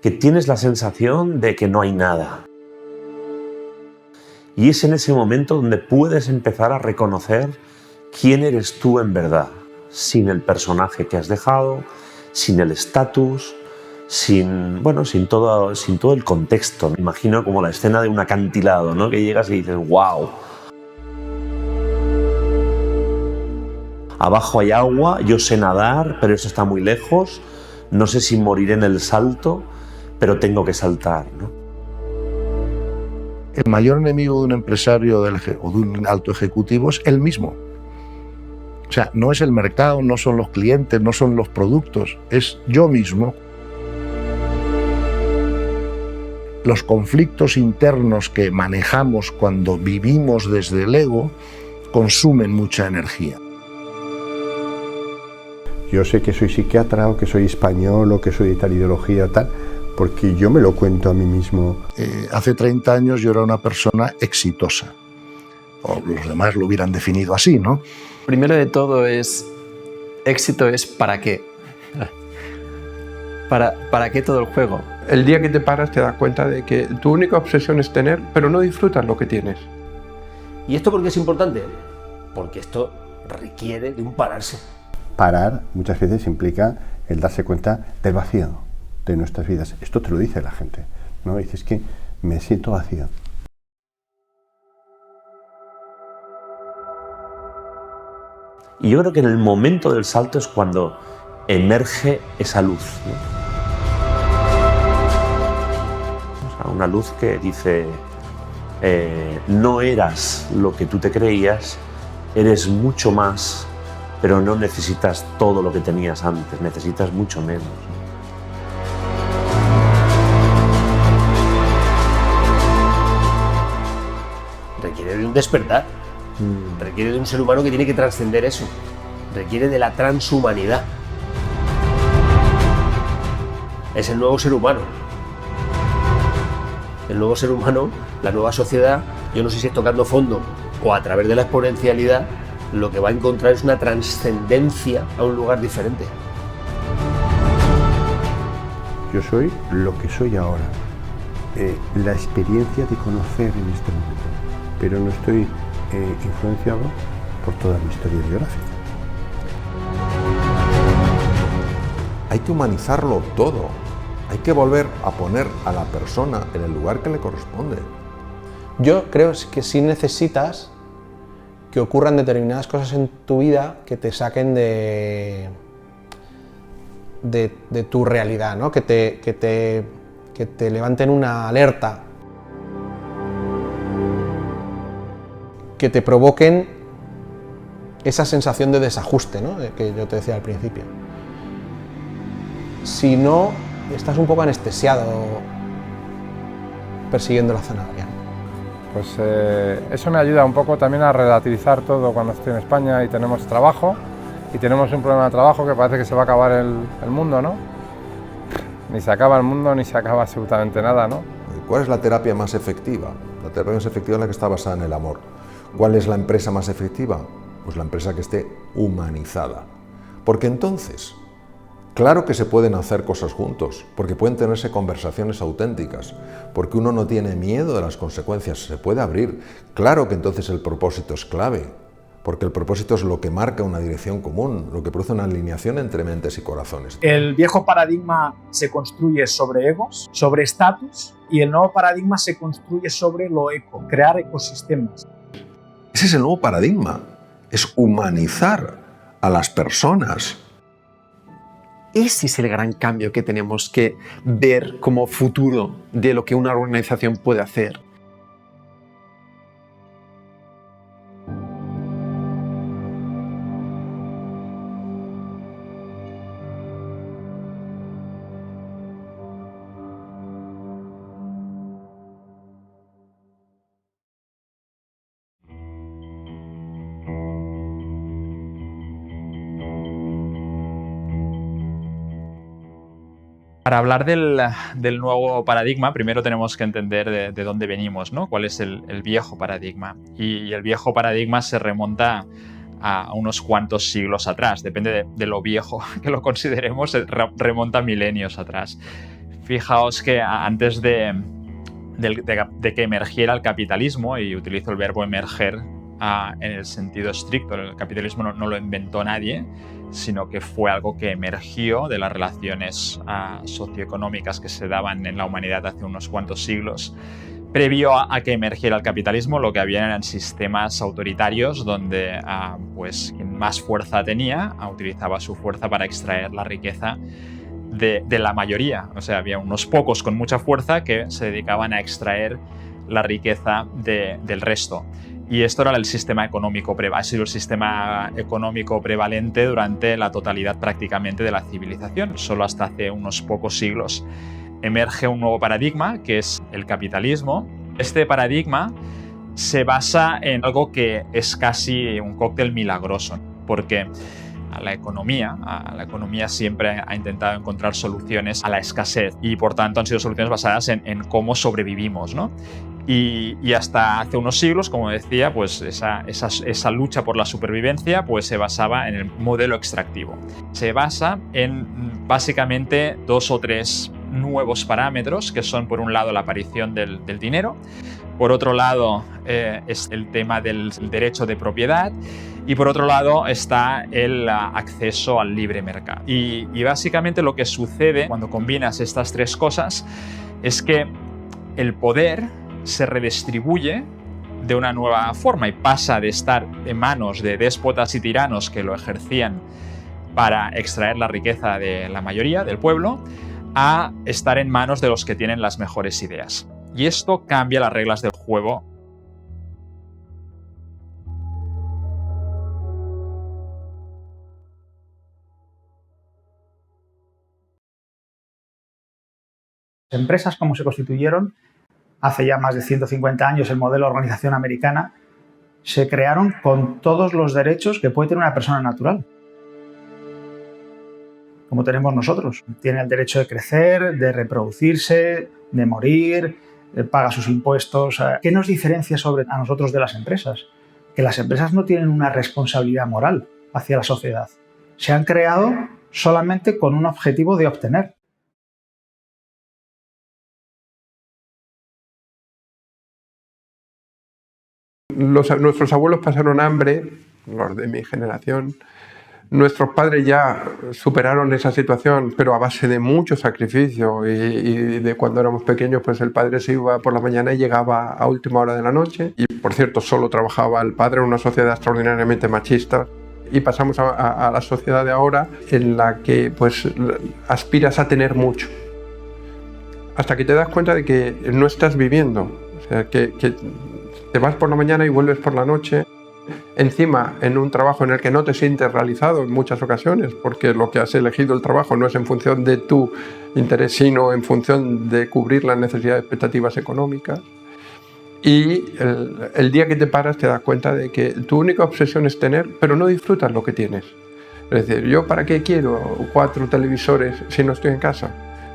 que tienes la sensación de que no hay nada. Y es en ese momento donde puedes empezar a reconocer quién eres tú en verdad, sin el personaje que has dejado, sin el estatus, sin todo el contexto. Me imagino como la escena de un acantilado, ¿no? Que llegas y dices, ¡wow! Abajo hay agua, yo sé nadar, pero eso está muy lejos. No sé si moriré en el salto, pero tengo que saltar, ¿no? El mayor enemigo de un empresario o de un alto ejecutivo es él mismo. O sea, no es el mercado, no son los clientes, no son los productos, es yo mismo. Los conflictos internos que manejamos cuando vivimos desde el ego consumen mucha energía. Yo sé que soy psiquiatra o que soy español o que soy de tal ideología tal, porque yo me lo cuento a mí mismo. Hace 30 años yo era una persona exitosa, o los demás lo hubieran definido así, ¿no? Primero de todo éxito es ¿para qué? ¿Para qué todo el juego? El día que te paras te das cuenta de que tu única obsesión es tener, pero no disfrutas lo que tienes. ¿Y esto por qué es importante? Porque esto requiere de un pararse. Parar muchas veces implica el darse cuenta del vacío de nuestras vidas. Esto te lo dice la gente, ¿no? Dices que me siento vacío. Y yo creo que en el momento del salto es cuando emerge esa luz, ¿no? O sea, una luz que dice, no eras lo que tú te creías, eres mucho más, pero no necesitas todo lo que tenías antes, necesitas mucho menos, ¿no? Requiere de un despertar, requiere de un ser humano que tiene que trascender eso, requiere de la transhumanidad. Es el nuevo ser humano. El nuevo ser humano, la nueva sociedad, yo no sé si es tocando fondo o a través de la exponencialidad, lo que va a encontrar es una trascendencia a un lugar diferente. Yo soy lo que soy ahora, la experiencia de conocer en este momento, pero no estoy influenciado por toda mi historia biográfica. Hay que humanizarlo todo, hay que volver a poner a la persona en el lugar que le corresponde. Yo creo que sí necesitas que ocurran determinadas cosas en tu vida que te saquen de tu realidad, ¿no? Que te levanten una alerta, que te provoquen esa sensación de desajuste, ¿no? Que yo te decía al principio. Si no, estás un poco anestesiado persiguiendo la zanahoria. Pues eso me ayuda un poco también a relativizar todo cuando estoy en España y tenemos trabajo, y tenemos un problema de trabajo que parece que se va a acabar el mundo, ¿no? Ni se acaba el mundo, ni se acaba absolutamente nada, ¿no? ¿Cuál es la terapia más efectiva? La terapia más efectiva es la que está basada en el amor. ¿Cuál es la empresa más efectiva? Pues la empresa que esté humanizada. Porque entonces, claro que se pueden hacer cosas juntos, porque pueden tenerse conversaciones auténticas, porque uno no tiene miedo de las consecuencias, se puede abrir. Claro que entonces el propósito es clave, porque el propósito es lo que marca una dirección común, lo que produce una alineación entre mentes y corazones. El viejo paradigma se construye sobre egos, sobre estatus, y el nuevo paradigma se construye sobre lo eco, crear ecosistemas. Ese es el nuevo paradigma, es humanizar a las personas. Ese es el gran cambio que tenemos que ver como futuro de lo que una organización puede hacer. Para hablar del nuevo paradigma, primero tenemos que entender de dónde venimos, ¿no? ¿Cuál es el viejo paradigma? Y el viejo paradigma se remonta a unos cuantos siglos atrás, depende de lo viejo que lo consideremos, se remonta milenios atrás. Fijaos que antes de que emergiera el capitalismo, y utilizo el verbo emerger en el sentido estricto, el capitalismo no lo inventó nadie, sino que fue algo que emergió de las relaciones socioeconómicas que se daban en la humanidad hace unos cuantos siglos. Previo a que emergiera el capitalismo, lo que había eran sistemas autoritarios donde pues, quien más fuerza tenía utilizaba su fuerza para extraer la riqueza de la mayoría. O sea, había unos pocos con mucha fuerza que se dedicaban a extraer la riqueza del resto. Y esto era el sistema económico, ha sido el sistema económico prevalente durante la totalidad prácticamente de la civilización. Solo hasta hace unos pocos siglos emerge un nuevo paradigma, que es el capitalismo. Este paradigma se basa en algo que es casi un cóctel milagroso, porque la economía siempre ha intentado encontrar soluciones a la escasez y por tanto han sido soluciones basadas en cómo sobrevivimos, ¿no? Y hasta hace unos siglos, como decía, pues esa lucha por la supervivencia pues se basaba en el modelo extractivo. Se basa en básicamente 2 o 3 nuevos parámetros, que son por un lado la aparición del dinero, por otro lado es el tema del derecho de propiedad y por otro lado está el acceso al libre mercado. Y básicamente lo que sucede cuando combinas estas 3 cosas es que el poder se redistribuye de una nueva forma y pasa de estar en manos de déspotas y tiranos que lo ejercían para extraer la riqueza de la mayoría del pueblo a estar en manos de los que tienen las mejores ideas. Y esto cambia las reglas del juego. Empresas, como se constituyeron hace ya más de 150 años, el modelo de organización americana, se crearon con todos los derechos que puede tener una persona natural, como tenemos nosotros. Tiene el derecho de crecer, de reproducirse, de morir, paga sus impuestos. ¿Qué nos diferencia a nosotros de las empresas? Que las empresas no tienen una responsabilidad moral hacia la sociedad. Se han creado solamente con un objetivo de obtener. Nuestros abuelos pasaron hambre, los de mi generación. Nuestros padres ya superaron esa situación, pero a base de mucho sacrificio y de cuando éramos pequeños, pues el padre se iba por la mañana y llegaba a última hora de la noche. Y por cierto, solo trabajaba el padre en una sociedad extraordinariamente machista. Y pasamos a la sociedad de ahora en la que pues aspiras a tener mucho. Hasta que te das cuenta de que no estás viviendo, o sea, que te vas por la mañana y vuelves por la noche, encima en un trabajo en el que no te sientes realizado en muchas ocasiones, porque lo que has elegido el trabajo no es en función de tu interés, sino en función de cubrir las necesidades y expectativas económicas. Y el día que te paras te das cuenta de que tu única obsesión es tener, pero no disfrutas lo que tienes. Es decir, ¿yo para qué quiero 4 televisores si no estoy en casa?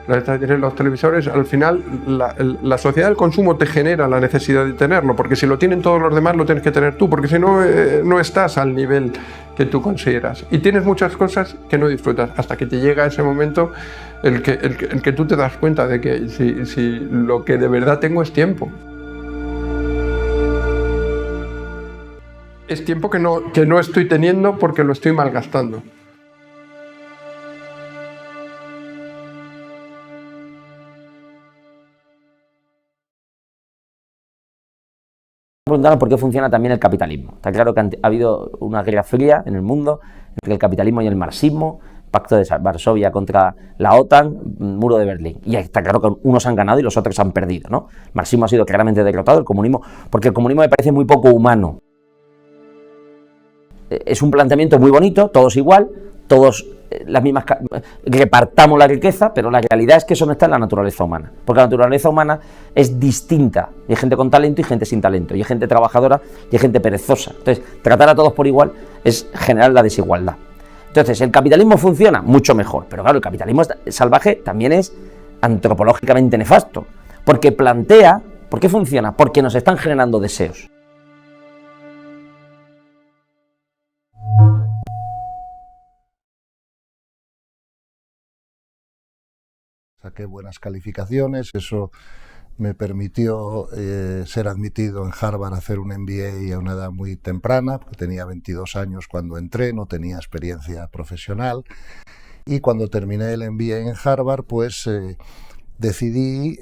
Los televisores, al final, la sociedad del consumo te genera la necesidad de tenerlo, porque si lo tienen todos los demás, lo tienes que tener tú, porque si no, no estás al nivel que tú consideras. Y tienes muchas cosas que no disfrutas, hasta que te llega ese momento el que tú te das cuenta de que si lo que de verdad tengo es tiempo. Es tiempo que no estoy teniendo porque lo estoy malgastando. Preguntaron por qué funciona también el capitalismo. Está claro que ha habido una guerra fría en el mundo entre el capitalismo y el marxismo, Pacto de Varsovia contra la OTAN, Muro de Berlín. Y está claro que unos han ganado y los otros han perdido, ¿no? El marxismo ha sido claramente derrotado, el comunismo, porque el comunismo me parece muy poco humano. Es un planteamiento muy bonito, todos igual, todos las mismas, repartamos la riqueza, pero la realidad es que eso no está en la naturaleza humana, porque la naturaleza humana es distinta, y hay gente con talento y gente sin talento, y hay gente trabajadora y hay gente perezosa. Entonces, tratar a todos por igual es generar la desigualdad. Entonces, ¿el capitalismo funciona? Mucho mejor, pero claro, el capitalismo salvaje también es antropológicamente nefasto, porque plantea, ¿por qué funciona? Porque nos están generando deseos. saqué buenas calificaciones, eso me permitió ser admitido en Harvard a hacer un MBA a una edad muy temprana, porque tenía 22 años cuando entré, no tenía experiencia profesional, y cuando terminé el MBA en Harvard, pues decidí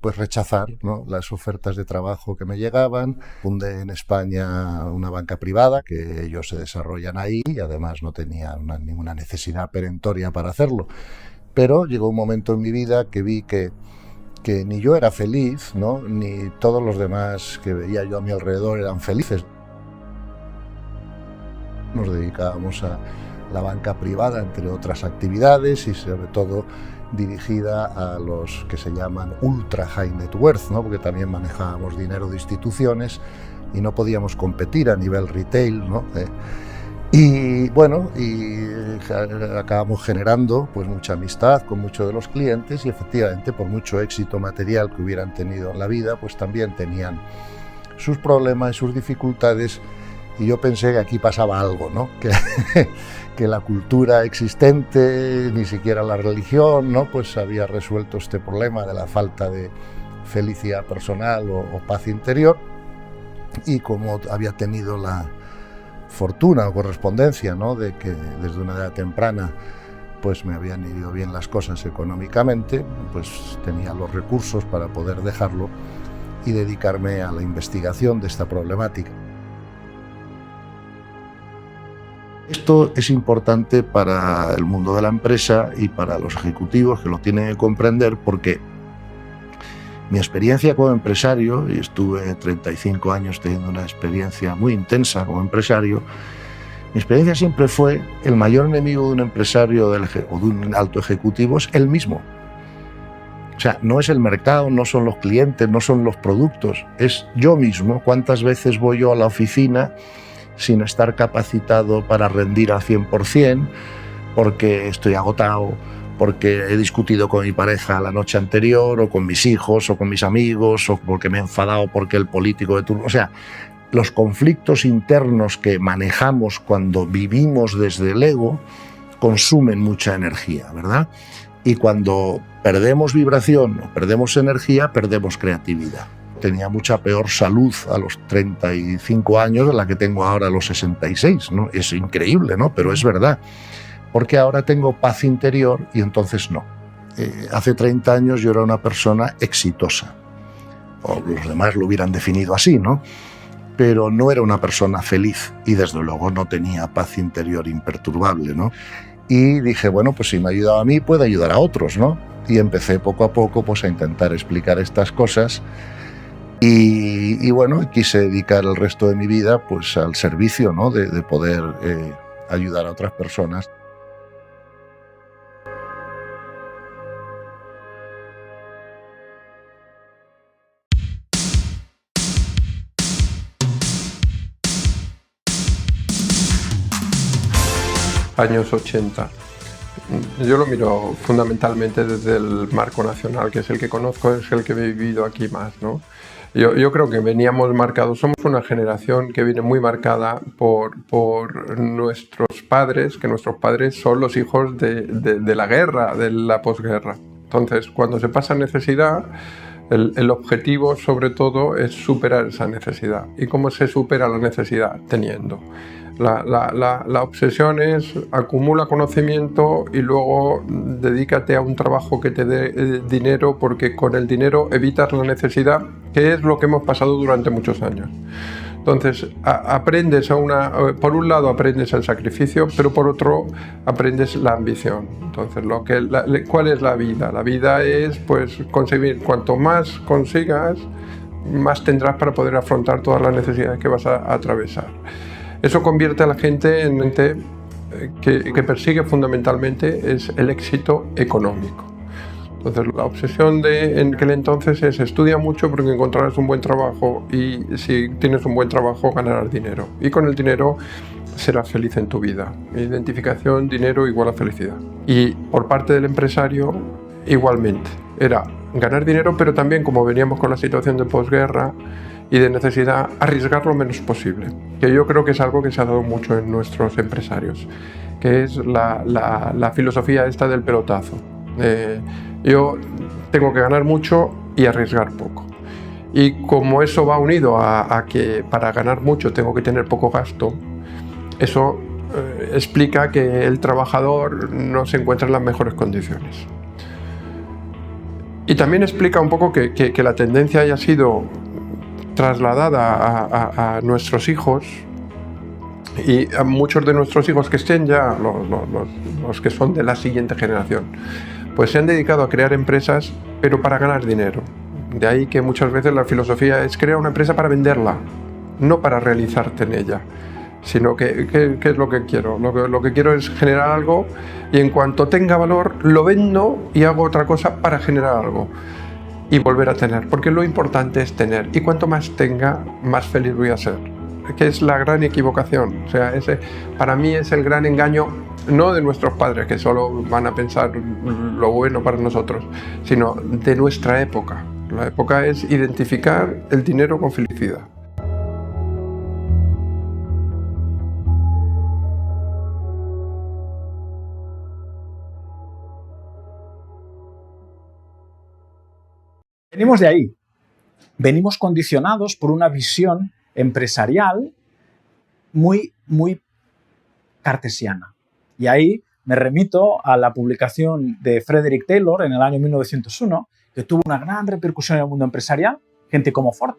pues rechazar, ¿no?, las ofertas de trabajo que me llegaban. Fundé en España una banca privada, que ellos se desarrollan ahí, y además no tenía ninguna necesidad perentoria para hacerlo. Pero llegó un momento en mi vida que vi que ni yo era feliz, ¿no?, ni todos los demás que veía yo a mi alrededor eran felices. Nos dedicábamos a la banca privada, entre otras actividades, y sobre todo dirigida a los que se llaman ultra high net worth, ¿no?, porque también manejábamos dinero de instituciones y no podíamos competir a nivel retail, ¿no? Y bueno, acabamos generando pues mucha amistad con muchos de los clientes, y efectivamente, por mucho éxito material que hubieran tenido en la vida, pues también tenían sus problemas y sus dificultades, y yo pensé que aquí pasaba algo, ¿no? Que la cultura existente, ni siquiera la religión, ¿no?, pues había resuelto este problema de la falta de felicidad personal o paz interior. Y como había tenido la fortuna o correspondencia, ¿no?, de que desde una edad temprana pues me habían ido bien las cosas económicamente, pues tenía los recursos para poder dejarlo y dedicarme a la investigación de esta problemática. Esto es importante para el mundo de la empresa y para los ejecutivos, que lo tienen que comprender, porque mi experiencia como empresario, y estuve 35 años teniendo una experiencia muy intensa como empresario, mi experiencia siempre fue: el mayor enemigo de un empresario o de un alto ejecutivo es él mismo. O sea, no es el mercado, no son los clientes, no son los productos, es yo mismo. ¿Cuántas veces voy yo a la oficina sin estar capacitado para rendir al 100%, porque estoy agotado, porque he discutido con mi pareja la noche anterior, o con mis hijos, o con mis amigos, o porque me he enfadado porque el político de turno? O sea, los conflictos internos que manejamos cuando vivimos desde el ego consumen mucha energía, ¿verdad? Y cuando perdemos vibración o perdemos energía, perdemos creatividad. Tenía mucha peor salud a los 35 años de la que tengo ahora a los 66, ¿no? Es increíble, ¿no?, pero es verdad. Porque ahora tengo paz interior y entonces no. Hace 30 años yo era una persona exitosa, o los demás lo hubieran definido así, ¿no?, pero no era una persona feliz, y desde luego no tenía paz interior imperturbable, ¿no? Y dije, bueno, pues si me ha ayudado a mí, puede ayudar a otros, ¿no? Y empecé poco a poco pues a intentar explicar estas cosas. Y bueno, quise dedicar el resto de mi vida pues al servicio, ¿no?, de poder ayudar a otras personas. Años 80. Yo lo miro fundamentalmente desde el marco nacional, que es el que conozco, es el que he vivido aquí más, ¿no? Yo creo que veníamos marcados, somos una generación que viene muy marcada por nuestros padres, que nuestros padres son los hijos de la guerra, de la posguerra. Entonces, cuando se pasa necesidad, el objetivo sobre todo es superar esa necesidad. ¿Y cómo se supera la necesidad? Teniendo. La obsesión es acumula conocimiento y luego dedícate a un trabajo que te dé dinero, porque con el dinero evitas la necesidad, que es lo que hemos pasado durante muchos años. Entonces aprendes por un lado aprendes el sacrificio, pero por otro aprendes la ambición. Entonces ¿cuál es la vida? La vida es pues conseguir, cuanto más consigas, más tendrás para poder afrontar todas las necesidades que vas a atravesar. Eso convierte a la gente en gente que persigue fundamentalmente es el éxito económico. Entonces la obsesión en aquel entonces es estudia mucho porque encontrarás un buen trabajo, y si tienes un buen trabajo ganarás dinero, y con el dinero serás feliz en tu vida. Identificación, dinero igual a felicidad. Y por parte del empresario igualmente. Era ganar dinero, pero también, como veníamos con la situación de posguerra y de necesidad, arriesgar lo menos posible, que yo creo que es algo que se ha dado mucho en nuestros empresarios, que es la filosofía esta del pelotazo. Yo tengo que ganar mucho y arriesgar poco. Y como eso va unido a que para ganar mucho tengo que tener poco gasto, eso explica que el trabajador no se encuentra en las mejores condiciones. Y también explica un poco que la tendencia haya sido trasladada a nuestros hijos, y a muchos de nuestros hijos que estén ya, los que son de la siguiente generación, pues se han dedicado a crear empresas, pero para ganar dinero. De ahí que muchas veces la filosofía es crear una empresa para venderla, no para realizarte en ella, sino que ¿qué es lo que quiero? Lo que quiero es generar algo, y en cuanto tenga valor lo vendo y hago otra cosa para generar algo y volver a tener, porque lo importante es tener, y cuanto más tenga, más feliz voy a ser, que es la gran equivocación. O sea, ese para mí es el gran engaño, no de nuestros padres, que solo van a pensar lo bueno para nosotros, sino de nuestra época. La época es identificar el dinero con felicidad. Venimos de ahí. Venimos condicionados por una visión empresarial muy cartesiana. Y ahí me remito a la publicación de Frederick Taylor en el año 1901, que tuvo una gran repercusión en el mundo empresarial, gente como Ford.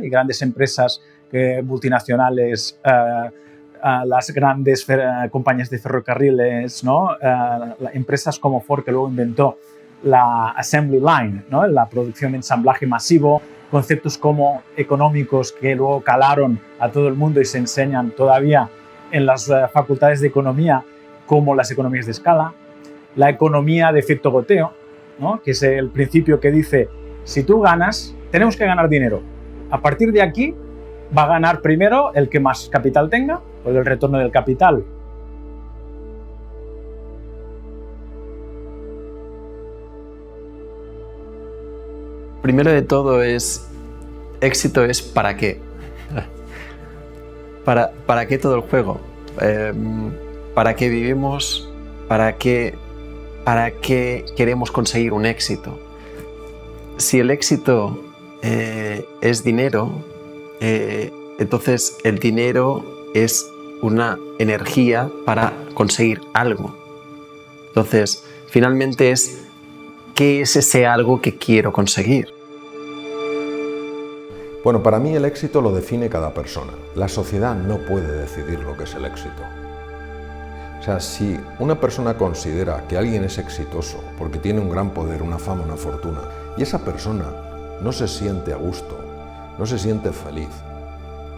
Y grandes empresas multinacionales, las grandes compañías de ferrocarriles, ¿no? Empresas como Ford, que luego inventó la assembly line, ¿no? La producción de ensamblaje masivo, conceptos como económicos que luego calaron a todo el mundo y se enseñan todavía en las facultades de economía, como las economías de escala, la economía de efecto goteo, ¿no? Que es el principio que dice, si tú ganas, tenemos que ganar dinero. A partir de aquí va a ganar primero el que más capital tenga, porque el retorno del capital primero de todo éxito es ¿para qué? ¿Para qué todo el juego? ¿Para qué vivimos? ¿Para qué queremos conseguir un éxito? Si el éxito es dinero, entonces el dinero es una energía para conseguir algo. Entonces, finalmente es ¿qué es ese algo que quiero conseguir? Bueno, para mí el éxito lo define cada persona. La sociedad no puede decidir lo que es el éxito. O sea, si una persona considera que alguien es exitoso porque tiene un gran poder, una fama, una fortuna, y esa persona no se siente a gusto, no se siente feliz,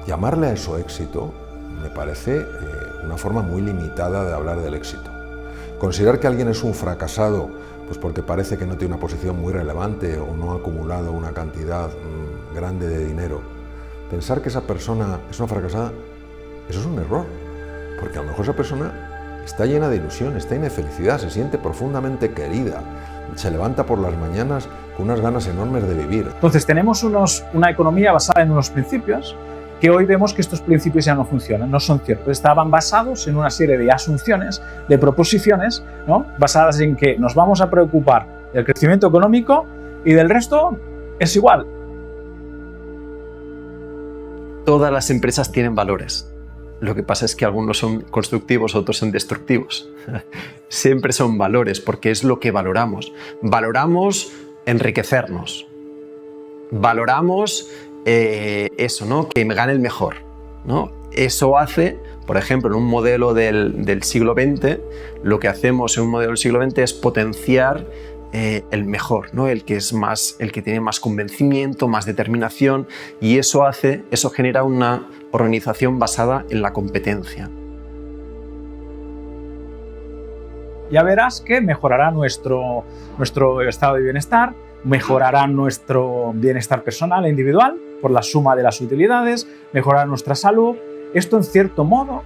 llamarle a eso éxito me parece una forma muy limitada de hablar del éxito. Considerar que alguien es un fracasado pues porque parece que no tiene una posición muy relevante o no ha acumulado una cantidad grande de dinero, pensar que esa persona es una fracasada, eso es un error, porque a lo mejor esa persona está llena de ilusión, está llena de felicidad, se siente profundamente querida, se levanta por las mañanas con unas ganas enormes de vivir. Entonces tenemos una economía basada en unos principios que hoy vemos que estos principios ya no funcionan, no son ciertos. Estaban basados en una serie de asunciones, de proposiciones, ¿no? Basadas en que nos vamos a preocupar del crecimiento económico y del resto es igual. Todas las empresas tienen valores. Lo que pasa es que algunos son constructivos, otros son destructivos. Siempre son valores porque es lo que valoramos. Valoramos enriquecernos. Valoramos eso, ¿no? Que me gane el mejor, ¿no? Eso hace, por ejemplo, en un modelo del siglo XX, lo que hacemos en un modelo del siglo XX es potenciar el mejor, ¿no? El que tiene más convencimiento, más determinación, y eso genera una organización basada en la competencia. Ya verás que mejorará nuestro estado de bienestar, mejorará nuestro bienestar personal e individual por la suma de las utilidades, mejorará nuestra salud. Esto, en cierto modo,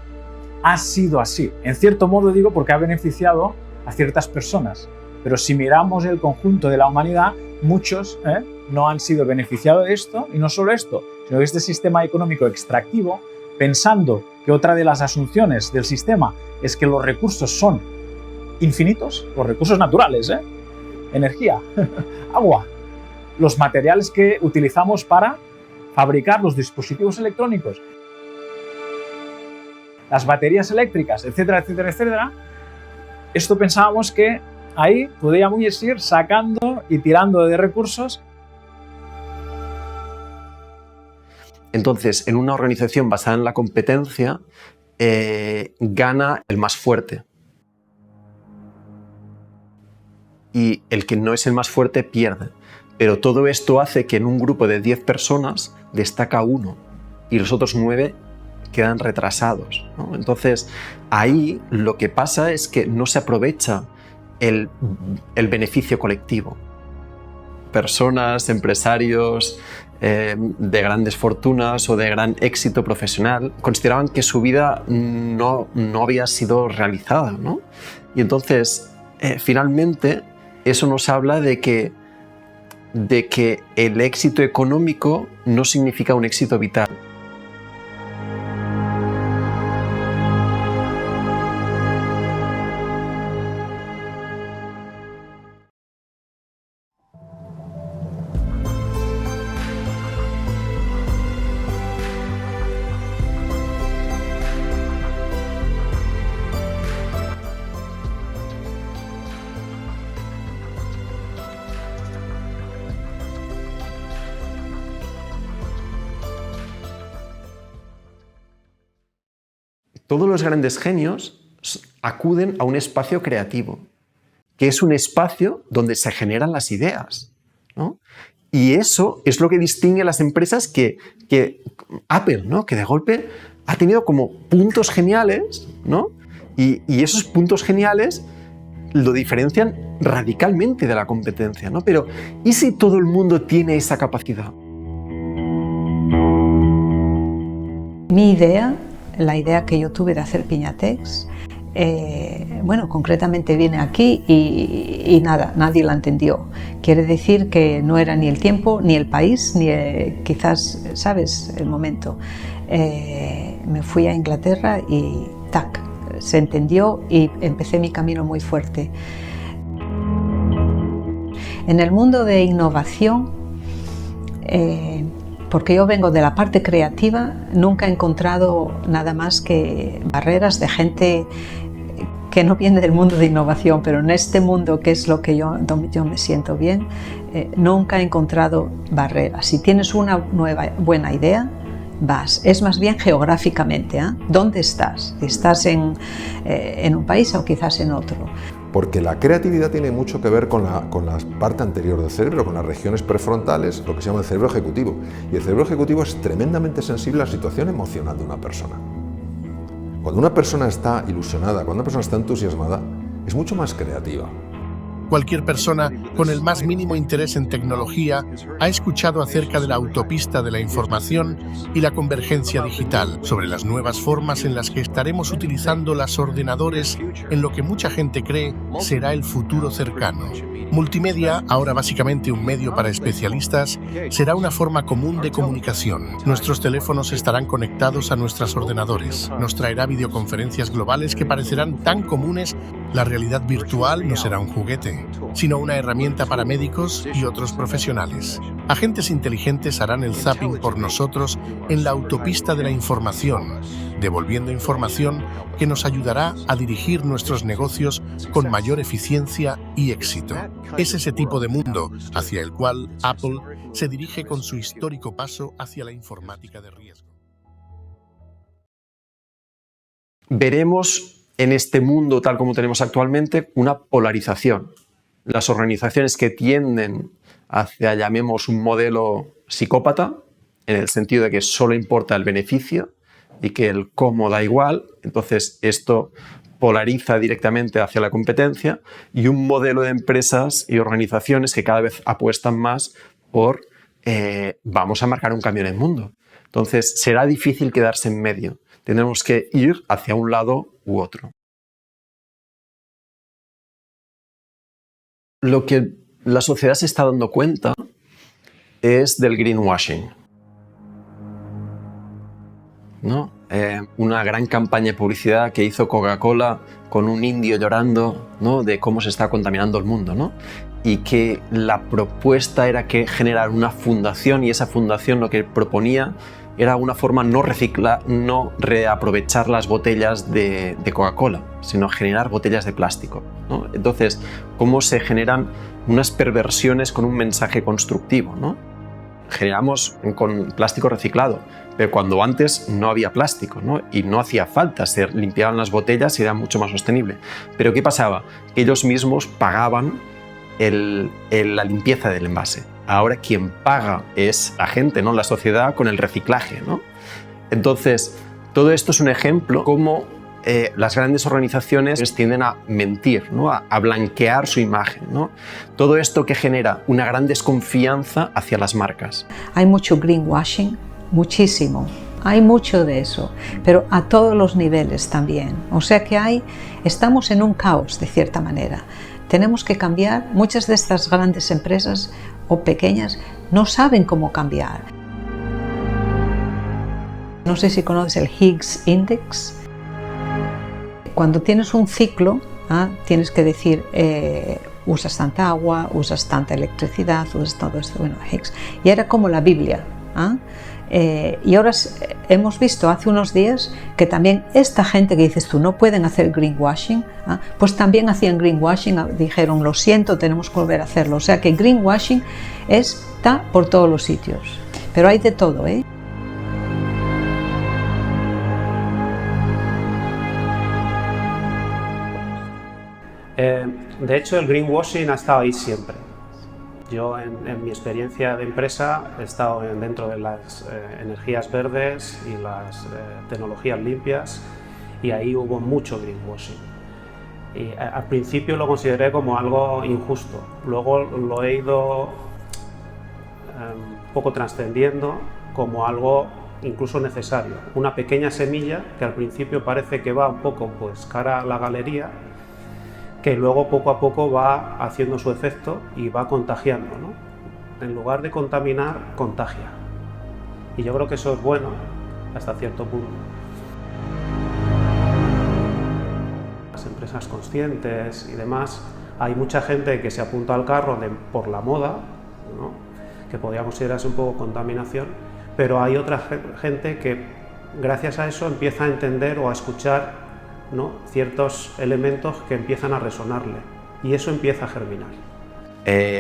ha sido así. En cierto modo digo porque ha beneficiado a ciertas personas. Pero si miramos el conjunto de la humanidad, muchos no han sido beneficiados de esto, y no solo esto, sino que este sistema económico extractivo, pensando que otra de las asunciones del sistema es que los recursos son infinitos, los recursos naturales, energía, agua, los materiales que utilizamos para fabricar los dispositivos electrónicos, las baterías eléctricas, etcétera, etcétera, etcétera. Esto pensábamos que ahí podíamos ir sacando y tirando de recursos. Entonces, en una organización basada en la competencia, gana el más fuerte. Y el que no es el más fuerte pierde. Pero todo esto hace que en un grupo de 10 personas destaca uno y los otros 9 quedan retrasados, ¿no? Entonces, ahí lo que pasa es que no se aprovecha el beneficio colectivo. Personas, empresarios de grandes fortunas o de gran éxito profesional consideraban que su vida no había sido realizada, ¿no? Y entonces, finalmente, eso nos habla de que el éxito económico no significa un éxito vital. Todos los grandes genios acuden a un espacio creativo, que es un espacio donde se generan las ideas, ¿no? Y eso es lo que distingue a las empresas que Apple, ¿no? Que de golpe ha tenido como puntos geniales, ¿no? Y esos puntos geniales lo diferencian radicalmente de la competencia, ¿no? Pero ¿y si todo el mundo tiene esa capacidad? Mi idea, la idea que yo tuve de hacer Piñatex, bueno, concretamente viene aquí y nada, nadie la entendió. Quiere decir que no era ni el tiempo, ni el país, ni quizás, ¿sabes?, el momento. Me fui a Inglaterra y ¡tac!, se entendió y empecé mi camino muy fuerte. En el mundo de innovación, porque yo vengo de la parte creativa, nunca he encontrado nada más que barreras de gente que no viene del mundo de innovación, pero en este mundo, que es lo que yo me siento bien, nunca he encontrado barreras. Si tienes una buena idea, vas. Es más bien geográficamente, ¿eh? ¿Dónde estás? ¿Estás en un país o quizás en otro? Porque la creatividad tiene mucho que ver con la parte anterior del cerebro, con las regiones prefrontales, lo que se llama el cerebro ejecutivo. Y el cerebro ejecutivo es tremendamente sensible a la situación emocional de una persona. Cuando una persona está ilusionada, cuando una persona está entusiasmada, es mucho más creativa. Cualquier persona con el más mínimo interés en tecnología ha escuchado acerca de la autopista de la información y la convergencia digital, sobre las nuevas formas en las que estaremos utilizando los ordenadores en lo que mucha gente cree será el futuro cercano. Multimedia, ahora básicamente un medio para especialistas, será una forma común de comunicación. Nuestros teléfonos estarán conectados a nuestros ordenadores. Nos traerá videoconferencias globales que parecerán tan comunes. La realidad virtual no será un juguete, sino una herramienta para médicos y otros profesionales. Agentes inteligentes harán el zapping por nosotros en la autopista de la información, devolviendo información que nos ayudará a dirigir nuestros negocios con mayor eficiencia y éxito. Es ese tipo de mundo hacia el cual Apple se dirige con su histórico paso hacia la informática de riesgo. Veremos en este mundo tal como tenemos actualmente una polarización. Las organizaciones que tienden hacia, llamemos, un modelo psicópata, en el sentido de que solo importa el beneficio y que el cómo da igual, entonces esto polariza directamente hacia la competencia, y un modelo de empresas y organizaciones que cada vez apuestan más por vamos a marcar un cambio en el mundo. Entonces será difícil quedarse en medio. Tenemos que ir hacia un lado u otro. Lo que la sociedad se está dando cuenta es del greenwashing, ¿no? una gran campaña de publicidad que hizo Coca-Cola con un indio llorando, ¿no?, de cómo se está contaminando el mundo, ¿no? Y que la propuesta era que generar una fundación, y esa fundación lo que proponía era una forma no reaprovechar las botellas de Coca-Cola, sino generar botellas de plástico, ¿no? Entonces, cómo se generan unas perversiones con un mensaje constructivo, ¿no? Generamos con plástico reciclado, pero cuando antes no había plástico, ¿no? Y no hacía falta, se limpiaban las botellas y era mucho más sostenible. Pero ¿qué pasaba? Que ellos mismos pagaban la limpieza del envase. Ahora quien paga es la gente, ¿no?, la sociedad, con el reciclaje, ¿no? Entonces, todo esto es un ejemplo cómo las grandes organizaciones tienden a mentir, ¿no?, a blanquear su imagen, ¿no? Todo esto que genera una gran desconfianza hacia las marcas. Hay mucho greenwashing, muchísimo. Hay mucho de eso, pero a todos los niveles también. O sea que estamos en un caos, de cierta manera. Tenemos que cambiar. Muchas de estas grandes empresas o pequeñas no saben cómo cambiar. No sé si conoces el Higgs Index. Cuando tienes un ciclo, tienes que decir usas tanta agua, usas tanta electricidad, usas todo esto, bueno, Higgs. Y era como la Biblia. Y ahora hemos visto hace unos días que también esta gente que dices tú no pueden hacer greenwashing, pues también hacían greenwashing, dijeron lo siento, tenemos que volver a hacerlo. O sea que greenwashing está por todos los sitios, pero hay de todo, ¿eh? De hecho, el greenwashing ha estado ahí siempre. Yo, en mi experiencia de empresa, he estado dentro de las energías verdes y las tecnologías limpias, y ahí hubo mucho greenwashing. Y al principio lo consideré como algo injusto, luego lo he ido un poco trascendiendo como algo incluso necesario. Una pequeña semilla que al principio parece que va un poco pues cara a la galería, que luego poco a poco va haciendo su efecto y va contagiando, ¿no? En lugar de contaminar, contagia. Y yo creo que eso es bueno hasta cierto punto. Las empresas conscientes y demás, hay mucha gente que se apunta al carro por la moda, ¿no?, que podría considerarse un poco contaminación, pero hay otra gente que gracias a eso empieza a entender o a escuchar, ¿no?, ciertos elementos que empiezan a resonarle, y eso empieza a germinar.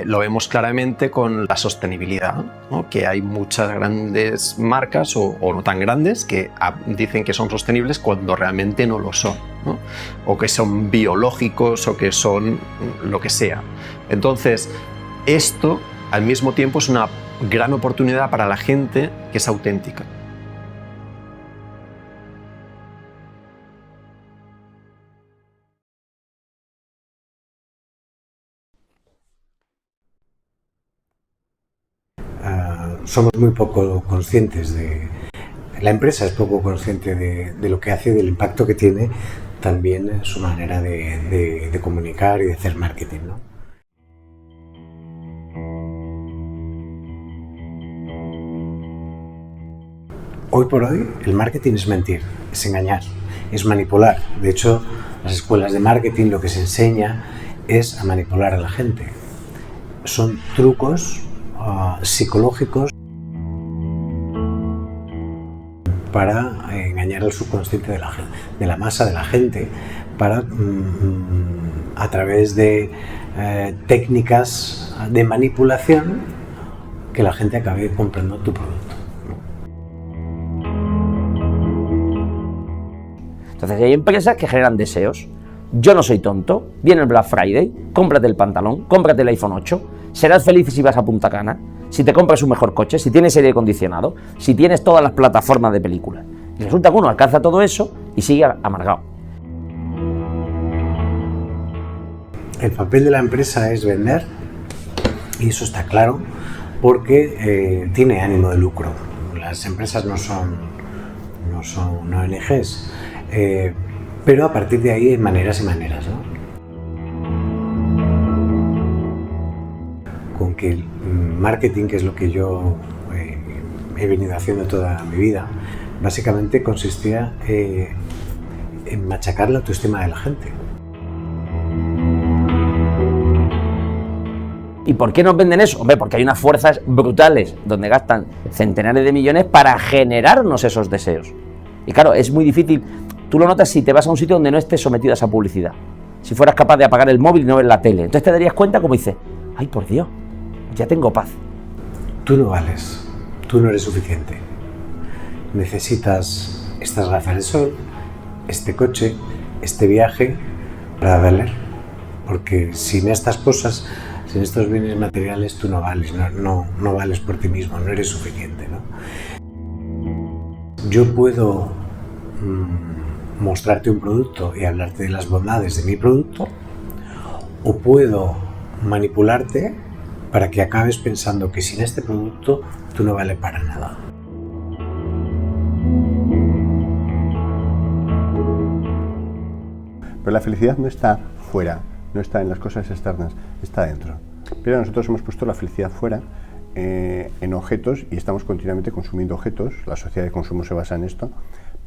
Lo vemos claramente con la sostenibilidad, ¿no?, que hay muchas grandes marcas o no tan grandes que dicen que son sostenibles cuando realmente no lo son, ¿no?, o que son biológicos o que son lo que sea. Entonces, esto al mismo tiempo es una gran oportunidad para la gente que es auténtica. Somos muy poco conscientes la empresa es poco consciente de lo que hace, del impacto que tiene también su manera de comunicar y de hacer marketing, ¿no? Hoy por hoy el marketing es mentir, es engañar, es manipular. De hecho, las escuelas de marketing lo que se enseña es a manipular a la gente. Son trucos psicológicos para engañar al subconsciente de la masa de la gente, para a través de técnicas de manipulación que la gente acabe comprando tu producto. Entonces hay empresas que generan deseos. Yo no soy tonto, viene el Black Friday, cómprate el pantalón, cómprate el iPhone 8, serás feliz si vas a Punta Cana, si te compras un mejor coche, si tienes aire acondicionado, si tienes todas las plataformas de películas. Y resulta que uno alcanza todo eso y sigue amargado. El papel de la empresa es vender, y eso está claro, porque tiene ánimo de lucro. Las empresas no son ONGs, pero a partir de ahí hay maneras y maneras, ¿no? Con que el marketing, que es lo que yo he venido haciendo toda mi vida, básicamente consistía en machacar la autoestima de la gente. ¿Y por qué nos venden eso? Hombre, porque hay unas fuerzas brutales donde gastan centenares de millones para generarnos esos deseos. Y claro, es muy difícil. Tú lo notas si te vas a un sitio donde no estés sometido a esa publicidad. Si fueras capaz de apagar el móvil y no ver la tele. Entonces te darías cuenta como dices, ay, por Dios, ya tengo paz. Tú no vales, tú no eres suficiente. Necesitas estas gafas de sol, este coche, este viaje para valer. Porque sin estas cosas, sin estos bienes materiales, tú no vales, no vales por ti mismo, no eres suficiente, ¿no? Yo puedo mostrarte un producto y hablarte de las bondades de mi producto, o puedo manipularte para que acabes pensando que sin este producto tú no vales para nada. Pero la felicidad no está fuera, no está en las cosas externas, está dentro. Pero nosotros hemos puesto la felicidad fuera, en objetos, y estamos continuamente consumiendo objetos. La sociedad de consumo se basa en esto,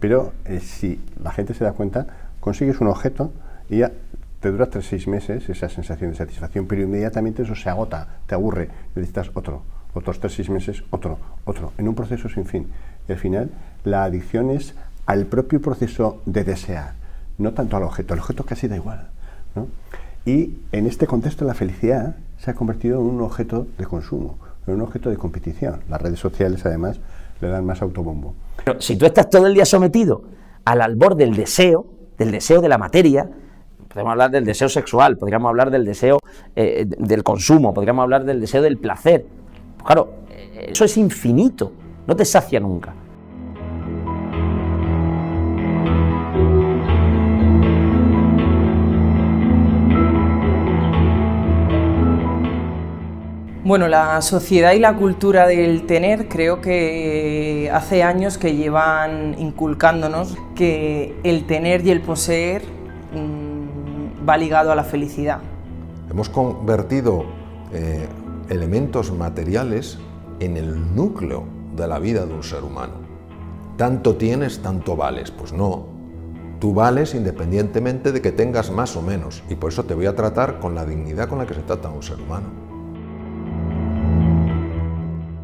pero si la gente se da cuenta, consigues un objeto y ya te dura 3-6 meses esa sensación de satisfacción, pero inmediatamente eso se agota, te aburre, necesitas otros 3-6 meses, otro, en un proceso sin fin. Y al final la adicción es al propio proceso de desear, no tanto al objeto. El objeto casi da igual, ¿no? Y en este contexto la felicidad se ha convertido en un objeto de consumo, en un objeto de competición. Las redes sociales además le dan más autobombo. Pero si tú estás todo el día sometido al albor del deseo de la materia, podemos hablar del deseo sexual, podríamos hablar del deseo del consumo, podríamos hablar del deseo del placer. Pues claro, eso es infinito, no te sacia nunca. Bueno, la sociedad y la cultura del tener creo que hace años que llevan inculcándonos que el tener y el poseer va ligado a la felicidad. Hemos convertido elementos materiales en el núcleo de la vida de un ser humano. Tanto tienes, tanto vales. Pues no, tú vales independientemente de que tengas más o menos, y por eso te voy a tratar con la dignidad con la que se trata a un ser humano.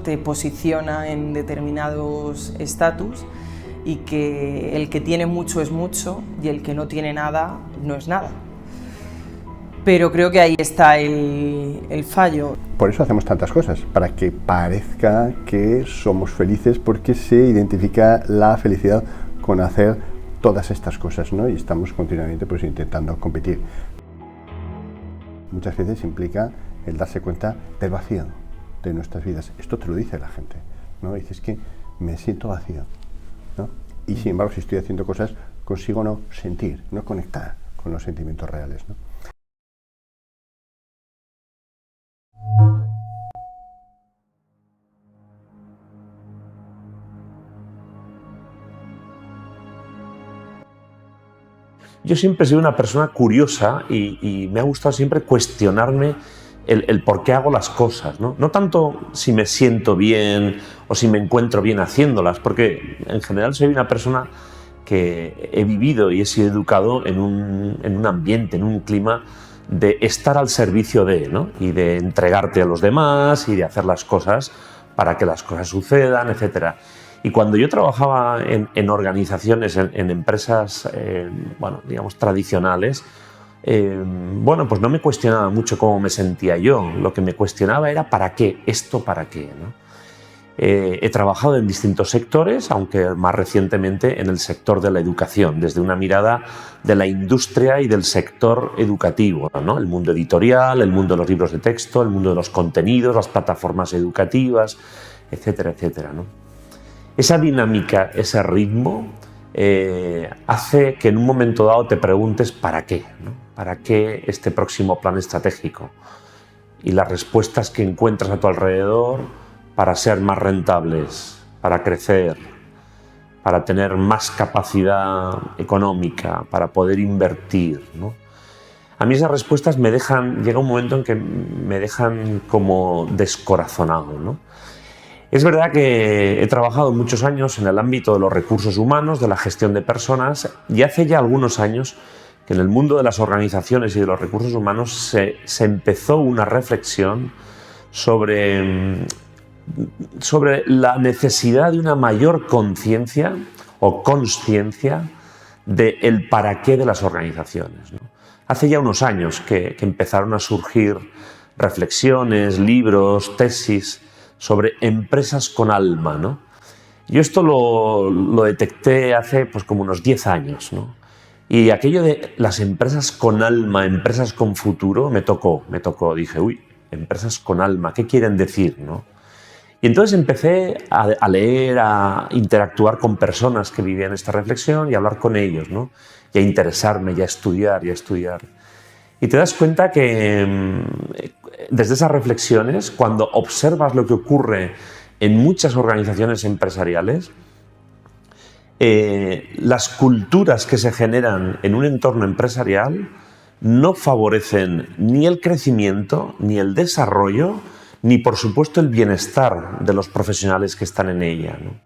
Te posiciona en determinados estatus y que el que tiene mucho es mucho y el que no tiene nada no es nada. Pero creo que ahí está el fallo. Por eso hacemos tantas cosas, para que parezca que somos felices, porque se identifica la felicidad con hacer todas estas cosas, ¿no? Y estamos continuamente pues intentando competir. Muchas veces implica el darse cuenta del vacío de nuestras vidas. Esto te lo dice la gente, ¿no? Dices que me siento vacío, ¿no? Y sin embargo, si estoy haciendo cosas, consigo no sentir, no conectar con los sentimientos reales, ¿no? Yo siempre he sido una persona curiosa y me ha gustado siempre cuestionarme el por qué hago las cosas, ¿no? No tanto si me siento bien o si me encuentro bien haciéndolas, porque en general soy una persona que he vivido y he sido educado en un ambiente, en un clima de estar al servicio de, ¿no? Y de entregarte a los demás y de hacer las cosas para que las cosas sucedan, etc. Y cuando yo trabajaba en organizaciones, en empresas, bueno, digamos, tradicionales, bueno, pues no me cuestionaba mucho cómo me sentía yo. Lo que me cuestionaba era ¿para qué? ¿Esto para qué? ¿No? He trabajado en distintos sectores, aunque más recientemente en el sector de la educación, desde una mirada de la industria y del sector educativo, ¿no? El mundo editorial, el mundo de los libros de texto, el mundo de los contenidos, las plataformas educativas, etcétera, etcétera, ¿no? Esa dinámica, ese ritmo, hace que en un momento dado te preguntes ¿para qué? ¿No? ¿Para qué este próximo plan estratégico? Y las respuestas que encuentras a tu alrededor para ser más rentables, para crecer, para tener más capacidad económica, para poder invertir, ¿no? A mí esas respuestas me dejan, llega un momento en que me dejan como descorazonado, ¿no? Es verdad que he trabajado muchos años en el ámbito de los recursos humanos, de la gestión de personas, y hace ya algunos años que en el mundo de las organizaciones y de los recursos humanos se empezó una reflexión sobre la necesidad de una mayor conciencia o consciencia del para qué de las organizaciones, ¿no? Hace ya unos años que empezaron a surgir reflexiones, libros, tesis sobre empresas con alma, ¿no? Yo esto lo detecté hace pues como unos 10 años, ¿no? Y aquello de las empresas con alma, empresas con futuro, me tocó. Dije, uy, empresas con alma, ¿qué quieren decir, no? Y entonces empecé a leer, a interactuar con personas que vivían esta reflexión y a hablar con ellos, ¿no? Y a interesarme, y a estudiar. Y te das cuenta que desde esas reflexiones, cuando observas lo que ocurre en muchas organizaciones empresariales, las culturas que se generan en un entorno empresarial no favorecen ni el crecimiento, ni el desarrollo, ni por supuesto el bienestar de los profesionales que están en ella, ¿no?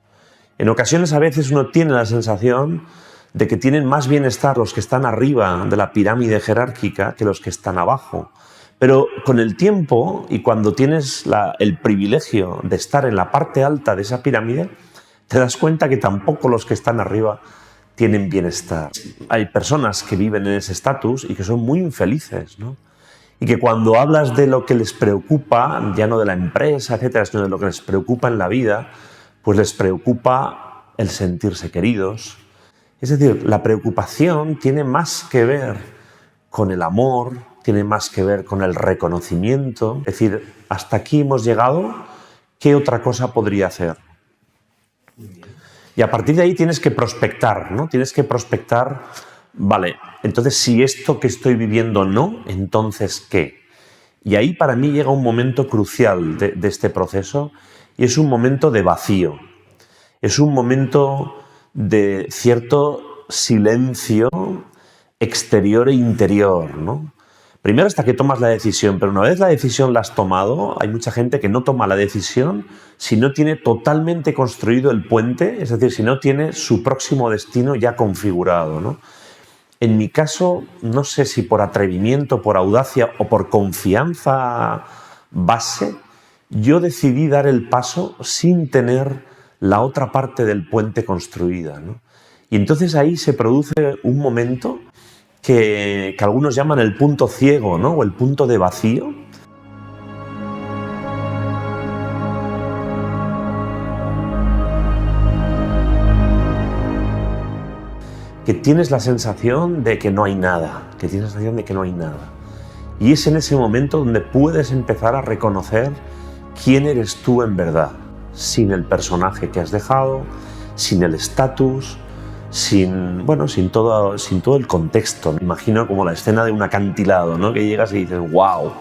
En ocasiones a veces uno tiene la sensación de que tienen más bienestar los que están arriba de la pirámide jerárquica que los que están abajo. Pero con el tiempo y cuando tienes el privilegio de estar en la parte alta de esa pirámide, te das cuenta que tampoco los que están arriba tienen bienestar. Hay personas que viven en ese estatus y que son muy infelices, ¿no? Y que cuando hablas de lo que les preocupa, ya no de la empresa, etcétera, sino de lo que les preocupa en la vida, pues les preocupa el sentirse queridos. Es decir, la preocupación tiene más que ver con el amor, tiene más que ver con el reconocimiento. Es decir, hasta aquí hemos llegado, ¿qué otra cosa podría hacer? Y a partir de ahí tienes que prospectar, ¿no? Tienes que prospectar, vale, entonces si esto que estoy viviendo no, entonces ¿qué? Y ahí para mí llega un momento crucial de este proceso y es un momento de vacío. Es un momento de cierto silencio exterior e interior, ¿no? Primero hasta que tomas la decisión, pero una vez la decisión la has tomado, hay mucha gente que no toma la decisión si no tiene totalmente construido el puente, es decir, si no tiene su próximo destino ya configurado, ¿no? En mi caso, no sé si por atrevimiento, por audacia o por confianza base, yo decidí dar el paso sin tener la otra parte del puente construida, ¿no? Y entonces ahí se produce un momento que algunos llaman el punto ciego, ¿no? O el punto de vacío. Que tienes la sensación de que no hay nada, Y es en ese momento donde puedes empezar a reconocer quién eres tú en verdad, sin el personaje que has dejado, sin el estatus, sin todo el contexto. Me imagino como la escena de un acantilado, ¿no? Que llegas y dices, wow.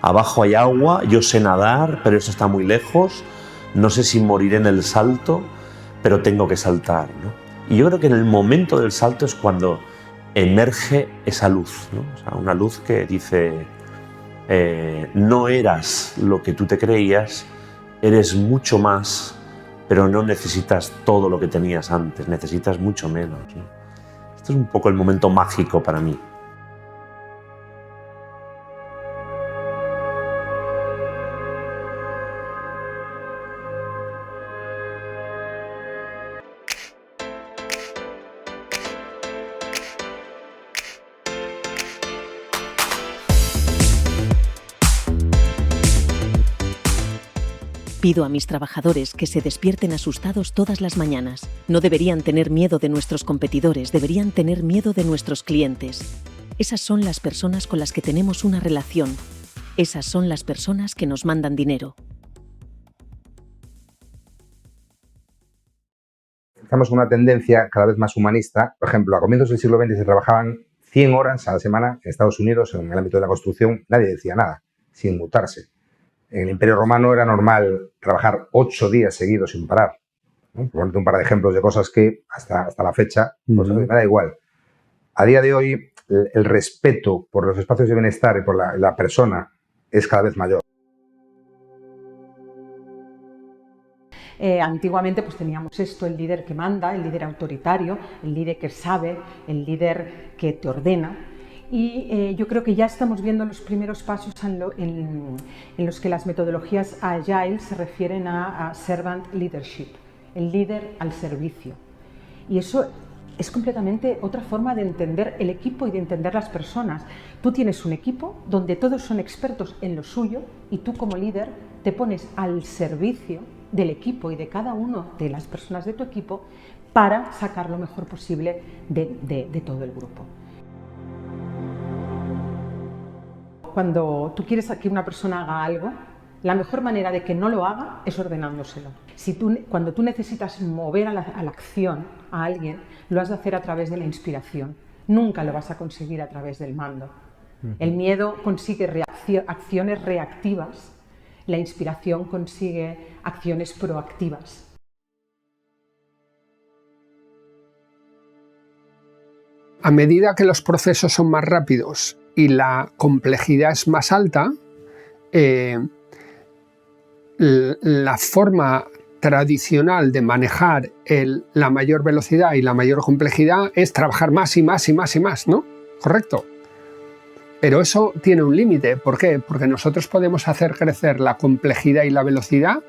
Abajo hay agua, yo sé nadar, pero eso está muy lejos. No sé si moriré en el salto, pero tengo que saltar, ¿no? Y yo creo que en el momento del salto es cuando emerge esa luz, ¿no? O sea, una luz que dice, no eras lo que tú te creías, eres mucho más, pero no necesitas todo lo que tenías antes, necesitas mucho menos, ¿no? Este es un poco el momento mágico para mí. Pido a mis trabajadores que se despierten asustados todas las mañanas. No deberían tener miedo de nuestros competidores, deberían tener miedo de nuestros clientes. Esas son las personas con las que tenemos una relación. Esas son las personas que nos mandan dinero. Estamos en una tendencia cada vez más humanista. Por ejemplo, a comienzos del siglo XX se trabajaban 100 horas a la semana en Estados Unidos, en el ámbito de la construcción. Nadie decía nada, sin mutarse. En el Imperio Romano era normal trabajar 8 días seguidos sin parar, ¿no? Por ponerte un par de ejemplos de cosas que hasta la fecha pues, me da igual. A día de hoy, el respeto por los espacios de bienestar y por la persona es cada vez mayor. Antiguamente pues teníamos esto, el líder que manda, el líder autoritario, el líder que sabe, el líder que te ordena. Y yo creo que ya estamos viendo los primeros pasos en los que las metodologías Agile se refieren a servant leadership, el líder al servicio. Y eso es completamente otra forma de entender el equipo y de entender las personas. Tú tienes un equipo donde todos son expertos en lo suyo y tú como líder te pones al servicio del equipo y de cada una de las personas de tu equipo para sacar lo mejor posible de todo el grupo. Cuando tú quieres que una persona haga algo, la mejor manera de que no lo haga es ordenándoselo. Cuando tú necesitas mover a la acción a alguien, lo has de hacer a través de la inspiración. Nunca lo vas a conseguir a través del mando. El miedo consigue acciones reactivas, la inspiración consigue acciones proactivas. A medida que los procesos son más rápidos y la complejidad es más alta, la forma tradicional de manejar la mayor velocidad y la mayor complejidad es trabajar más y más y más y más, ¿no? Correcto. Pero eso tiene un límite. ¿Por qué? Porque nosotros podemos hacer crecer la complejidad y la velocidad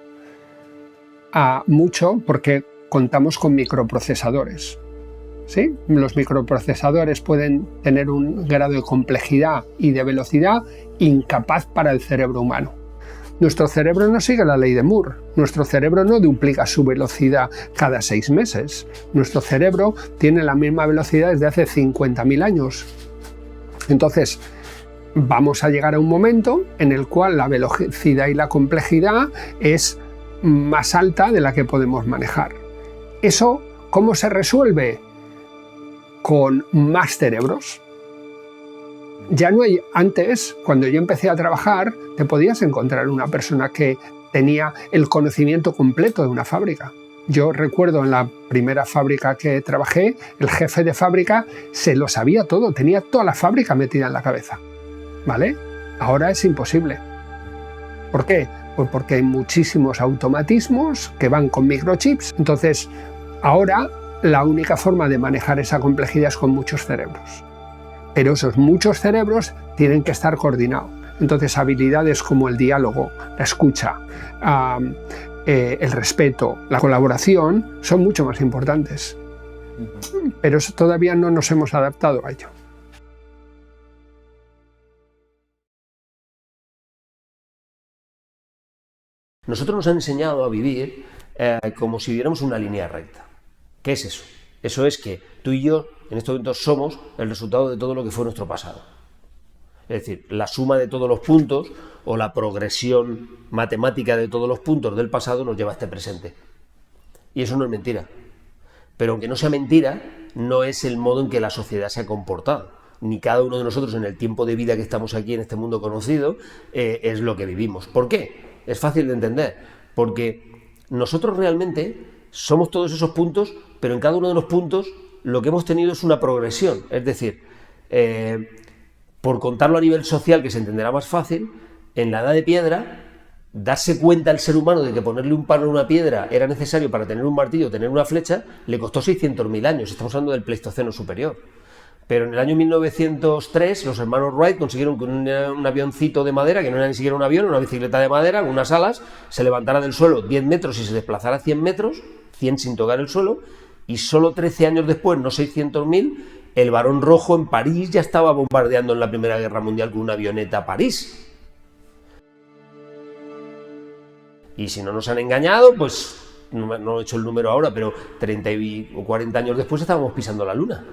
mucho porque contamos con microprocesadores. ¿Sí? Los microprocesadores pueden tener un grado de complejidad y de velocidad incapaz para el cerebro humano. Nuestro cerebro no sigue la ley de Moore. Nuestro cerebro no duplica su velocidad cada 6 meses. Nuestro cerebro tiene la misma velocidad desde hace 50.000 años. Entonces, vamos a llegar a un momento en el cual la velocidad y la complejidad es más alta de la que podemos manejar. ¿Eso cómo se resuelve? Con más cerebros. Ya no hay, antes, cuando yo empecé a trabajar, te podías encontrar una persona que tenía el conocimiento completo de una fábrica. Yo recuerdo en la primera fábrica que trabajé, el jefe de fábrica se lo sabía todo, tenía toda la fábrica metida en la cabeza. ¿Vale? Ahora es imposible. ¿Por qué? Pues porque hay muchísimos automatismos que van con microchips. Entonces, ahora la única forma de manejar esa complejidad es con muchos cerebros. Pero esos muchos cerebros tienen que estar coordinados. Entonces, habilidades como el diálogo, la escucha, el respeto, la colaboración son mucho más importantes. Pero eso todavía no nos hemos adaptado a ello. Nosotros nos han enseñado a vivir como si viviéramos una línea recta. ¿Qué es eso? Eso es que tú y yo, en estos momentos, somos el resultado de todo lo que fue nuestro pasado. Es decir, la suma de todos los puntos o la progresión matemática de todos los puntos del pasado nos lleva a este presente. Y eso no es mentira. Pero aunque no sea mentira, no es el modo en que la sociedad se ha comportado. Ni cada uno de nosotros en el tiempo de vida que estamos aquí en este mundo conocido es lo que vivimos. ¿Por qué? Es fácil de entender. Porque nosotros realmente somos todos esos puntos, pero en cada uno de los puntos lo que hemos tenido es una progresión. Es decir, por contarlo a nivel social, que se entenderá más fácil, en la edad de piedra, darse cuenta al ser humano de que ponerle un palo a una piedra era necesario para tener un martillo o tener una flecha, le costó 600.000 años. Estamos hablando del Pleistoceno superior. Pero en el año 1903 los hermanos Wright consiguieron que un avioncito de madera, que no era ni siquiera un avión, una bicicleta de madera con unas alas, se levantara del suelo 10 metros y se desplazara 100 metros, 100 sin tocar el suelo, y solo 13 años después, no 600.000, el Barón Rojo en París ya estaba bombardeando en la Primera Guerra Mundial con una avioneta a París. Y si no nos han engañado, pues no he hecho el número ahora, pero 30 o 40 años después estábamos pisando la Luna.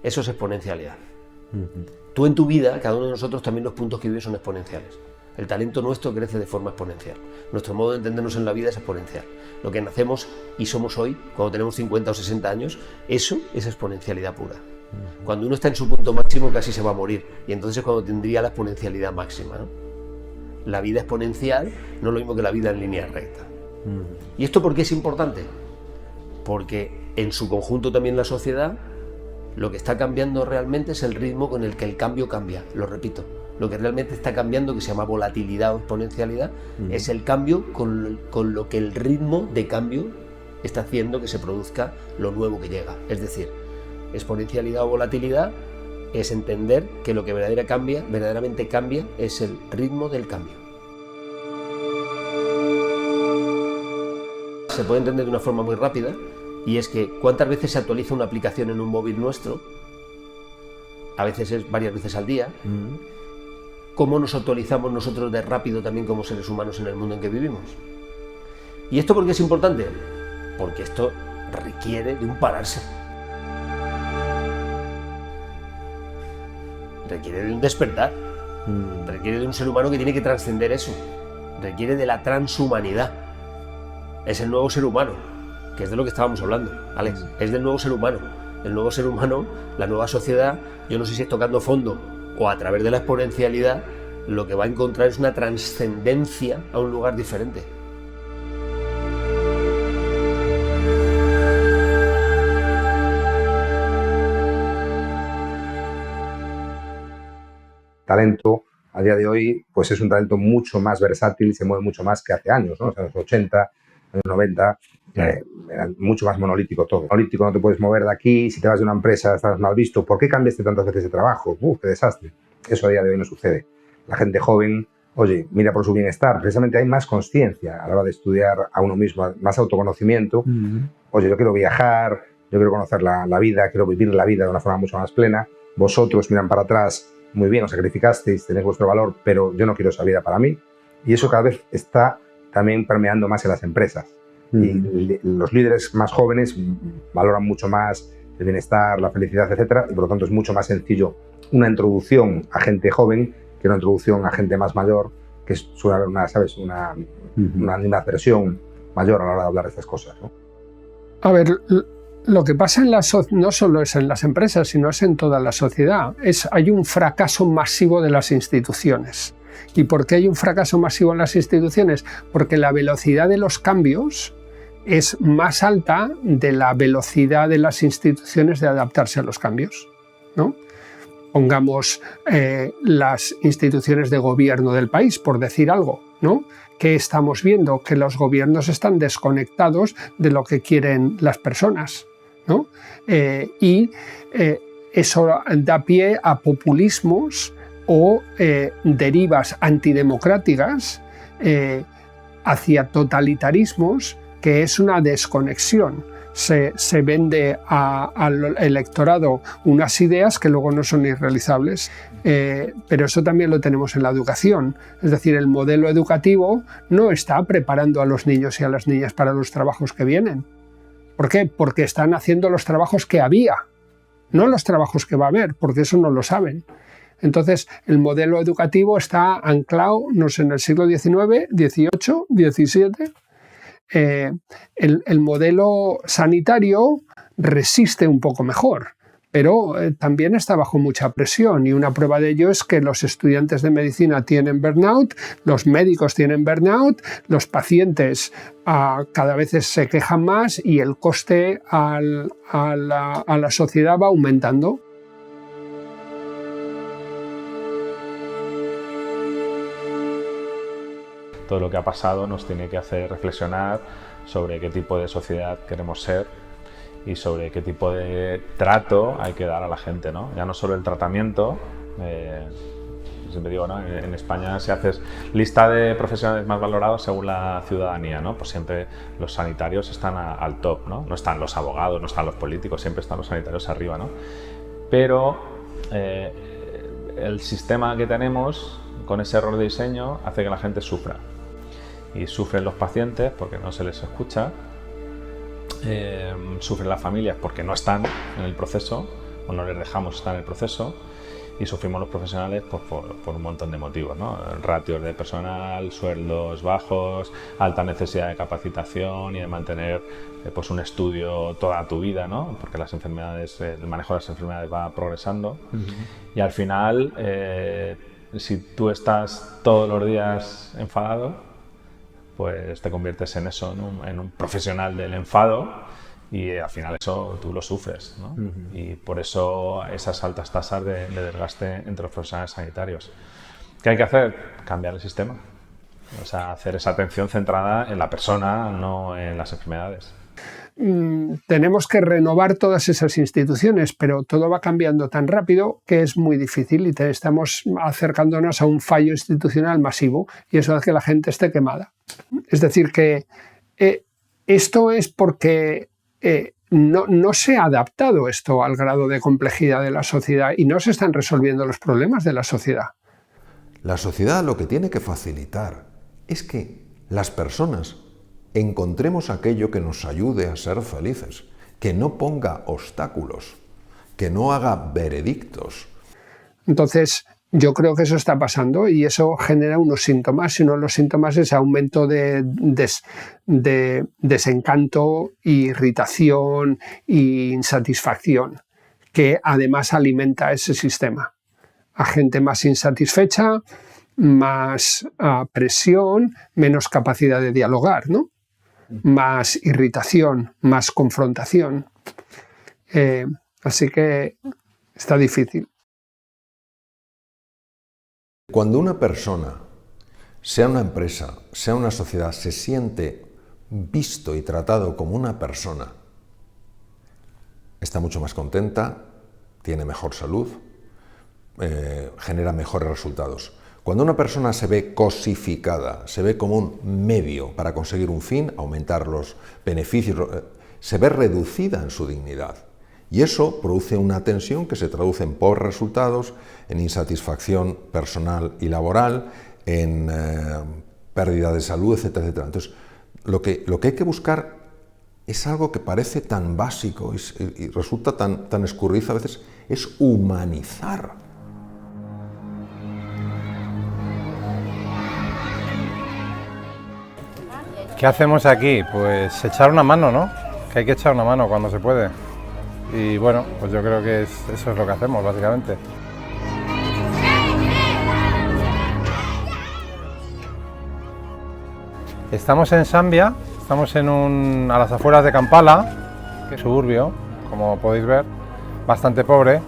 Eso es exponencialidad. Tú en tu vida, cada uno de nosotros, también los puntos que vives son exponenciales. El talento nuestro crece de forma exponencial. Nuestro modo de entendernos en la vida es exponencial. Lo que nacemos y somos hoy, cuando tenemos 50 o 60 años, eso es exponencialidad pura. Cuando uno está en su punto máximo casi se va a morir, y entonces es cuando tendría la exponencialidad máxima, ¿no? La vida exponencial no es lo mismo que la vida en línea recta. ¿Y esto por qué es importante? Porque en su conjunto también la sociedad, lo que está cambiando realmente es el ritmo con el que el cambio cambia. Lo repito, lo que realmente está cambiando, que se llama volatilidad o exponencialidad, es el cambio con lo que el ritmo de cambio está haciendo que se produzca lo nuevo que llega. Es decir, exponencialidad o volatilidad es entender que lo que verdaderamente cambia es el ritmo del cambio. Se puede entender de una forma muy rápida, y es que ¿cuántas veces se actualiza una aplicación en un móvil nuestro? A veces es varias veces al día. ¿Cómo nos actualizamos nosotros de rápido también como seres humanos en el mundo en que vivimos? ¿Y esto por qué es importante? Porque esto requiere de un pararse. Requiere de un despertar. Requiere de un ser humano que tiene que trascender eso. Requiere de la transhumanidad. Es el nuevo ser humano, que es de lo que estábamos hablando, Alex. Es del nuevo ser humano. El nuevo ser humano, la nueva sociedad, yo no sé si es tocando fondo o a través de la exponencialidad, lo que va a encontrar es una trascendencia a un lugar diferente. Talento a día de hoy pues es un talento mucho más versátil y se mueve mucho más que hace años, ¿no? O sea, en los 80, en los 90, era mucho más monolítico todo. Monolítico, no te puedes mover de aquí, si te vas de una empresa estás mal visto. ¿Por qué cambiaste tantas veces de trabajo? ¡Qué desastre! Eso a día de hoy no sucede. La gente joven, oye, mira por su bienestar. Precisamente hay más consciencia a la hora de estudiar a uno mismo, más autoconocimiento. Oye, yo quiero viajar, yo quiero conocer la vida, quiero vivir la vida de una forma mucho más plena. Vosotros miran para atrás, muy bien, os sacrificasteis, tenéis vuestro valor, pero yo no quiero esa vida para mí. Y eso cada vez está también permeando más en las empresas. Y los líderes más jóvenes valoran mucho más el bienestar, la felicidad, etcétera, y por lo tanto es mucho más sencillo una introducción a gente joven que una introducción a gente más mayor, que suele haber una, ¿sabes? Una animadversión mayor a la hora de hablar de estas cosas, ¿no? A ver, lo que pasa no solo es en las empresas, sino es en toda la sociedad. Hay un fracaso masivo de las instituciones. ¿Y por qué hay un fracaso masivo en las instituciones? Porque la velocidad de los cambios es más alta de la velocidad de las instituciones de adaptarse a los cambios, ¿no? Pongamos las instituciones de gobierno del país, por decir algo, ¿no? ¿Qué estamos viendo? Que los gobiernos están desconectados de lo que quieren las personas, ¿no? Eso da pie a populismos o derivas antidemocráticas hacia totalitarismos, que es una desconexión. Se vende al electorado unas ideas que luego no son irrealizables, pero eso también lo tenemos en la educación. Es decir, el modelo educativo no está preparando a los niños y a las niñas para los trabajos que vienen. ¿Por qué? Porque están haciendo los trabajos que había, no los trabajos que va a haber, porque eso no lo saben. Entonces, el modelo educativo está anclado, no sé, en el siglo XIX, XVIII, XVII. El modelo sanitario resiste un poco mejor, pero también está bajo mucha presión, y una prueba de ello es que los estudiantes de medicina tienen burnout, los médicos tienen burnout, los pacientes cada vez se quejan más y el coste a la sociedad va aumentando. Todo lo que ha pasado nos tiene que hacer reflexionar sobre qué tipo de sociedad queremos ser y sobre qué tipo de trato hay que dar a la gente, ¿no? Ya no solo el tratamiento, siempre digo, ¿no? En España se hace lista de profesionales más valorados según la ciudadanía, ¿no? Pues siempre los sanitarios están al top, ¿no? No están los abogados, no están los políticos, siempre están los sanitarios arriba, ¿no? Pero el sistema que tenemos con ese error de diseño hace que la gente sufra. Y sufren los pacientes porque no se les escucha, sufren las familias porque no están en el proceso o no les dejamos estar en el proceso, y sufrimos los profesionales por un montón de motivos, ¿no? Ratios de personal, sueldos bajos, alta necesidad de capacitación y de mantener pues un estudio toda tu vida, ¿no? Porque las enfermedades, el manejo de las enfermedades va progresando. Y al final, si tú estás todos los días enfadado, pues te conviertes en eso, en un profesional del enfado, y al final eso tú lo sufres, ¿no? Y por eso esas altas tasas de desgaste entre los profesionales sanitarios. ¿Qué hay que hacer? Cambiar el sistema. O sea, hacer esa atención centrada en la persona, no en las enfermedades. Tenemos que renovar todas esas instituciones, pero todo va cambiando tan rápido que es muy difícil y estamos acercándonos a un fallo institucional masivo y eso hace que la gente esté quemada. Es decir, que esto es porque no se ha adaptado esto al grado de complejidad de la sociedad y no se están resolviendo los problemas de la sociedad. La sociedad lo que tiene que facilitar es que las personas encontremos aquello que nos ayude a ser felices, que no ponga obstáculos, que no haga veredictos. Entonces, yo creo que eso está pasando y eso genera unos síntomas y uno de los síntomas es aumento de desencanto, irritación e insatisfacción, que además alimenta ese sistema. A gente más insatisfecha, más presión, menos capacidad de dialogar, ¿no? Más irritación, más confrontación. Así que está difícil. Cuando una persona, sea una empresa, sea una sociedad, se siente visto y tratado como una persona, está mucho más contenta, tiene mejor salud, genera mejores resultados. Cuando una persona se ve cosificada, se ve como un medio para conseguir un fin, aumentar los beneficios, se ve reducida en su dignidad. Y eso produce una tensión que se traduce en pobres resultados, en insatisfacción personal y laboral, en pérdida de salud, etcétera, etcétera. Entonces, lo que hay que buscar es algo que parece tan básico y resulta tan escurridizo a veces, es humanizar. ¿Qué hacemos aquí? Pues echar una mano, ¿no? Que hay que echar una mano cuando se puede. Y bueno, pues yo creo que eso es lo que hacemos, básicamente. Estamos en Zambia, estamos a las afueras de Kampala, que es suburbio, como podéis ver, bastante pobre.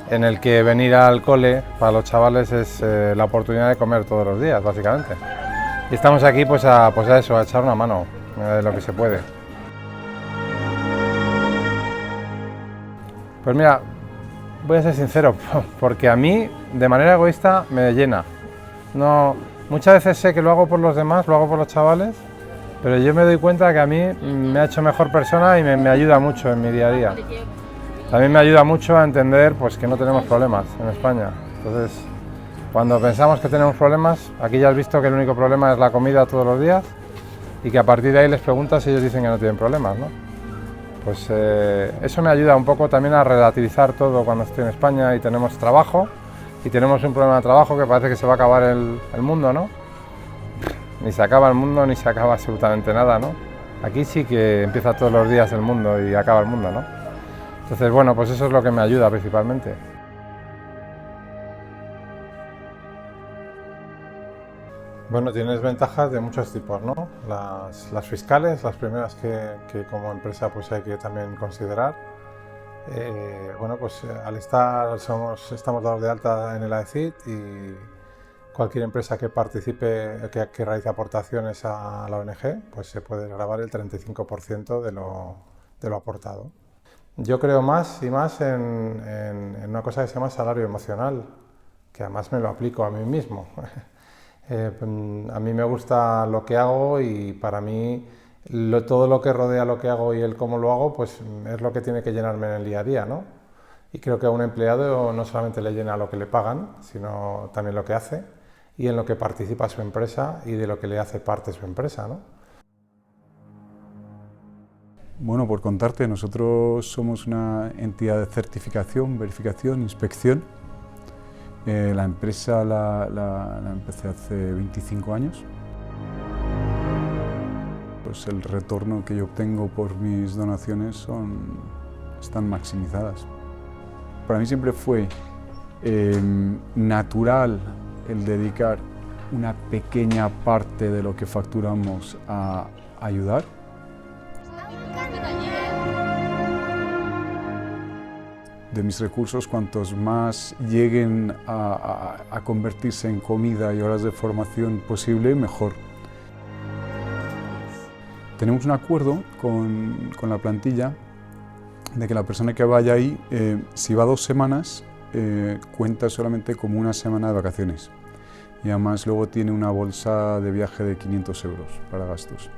En el que venir al cole para los chavales es la oportunidad de comer todos los días, básicamente. Y estamos aquí pues a eso, a echar una mano de lo que se puede. Pues mira, voy a ser sincero, porque a mí, de manera egoísta, me llena. Muchas veces sé que lo hago por los demás, lo hago por los chavales, pero yo me doy cuenta que a mí me ha hecho mejor persona y me ayuda mucho en mi día a día. También me ayuda mucho a entender pues, que no tenemos problemas en España. Entonces, cuando pensamos que tenemos problemas, aquí ya has visto que el único problema es la comida todos los días y que a partir de ahí les preguntas y ellos dicen que no tienen problemas, ¿no? Pues eso me ayuda un poco también a relativizar todo cuando estoy en España y tenemos trabajo y tenemos un problema de trabajo que parece que se va a acabar el mundo, ¿no? Ni se acaba el mundo ni se acaba absolutamente nada, ¿no? Aquí sí que empieza todos los días el mundo y acaba el mundo, ¿no? Entonces, bueno, pues eso es lo que me ayuda principalmente. Bueno, tienes ventajas de muchos tipos, ¿no? Las fiscales, las primeras que como empresa pues hay que también considerar. Bueno, pues al estamos dados de alta en el AECID y cualquier empresa que participe, que realice aportaciones a la ONG, pues se puede gravar el 35% de lo aportado. Yo creo más y más en una cosa que se llama salario emocional, que además me lo aplico a mí mismo. A mí me gusta lo que hago y para mí todo lo que rodea lo que hago y el cómo lo hago, pues es lo que tiene que llenarme en el día a día, ¿no? Y creo que a un empleado no solamente le llena lo que le pagan, sino también lo que hace y en lo que participa su empresa y de lo que le hace parte su empresa, ¿no? Bueno, por contarte, nosotros somos una entidad de certificación, verificación, inspección. La empresa la empecé hace 25 años. Pues el retorno que yo obtengo por mis donaciones están maximizadas. Para mí siempre fue natural el dedicar una pequeña parte de lo que facturamos a ayudar. de mis recursos, cuantos más lleguen a convertirse en comida y horas de formación posible, mejor. Tenemos un acuerdo con la plantilla de que la persona que vaya ahí, si va 2 semanas, cuenta solamente como una semana de vacaciones. Y además luego tiene una bolsa de viaje de 500 euros para gastos.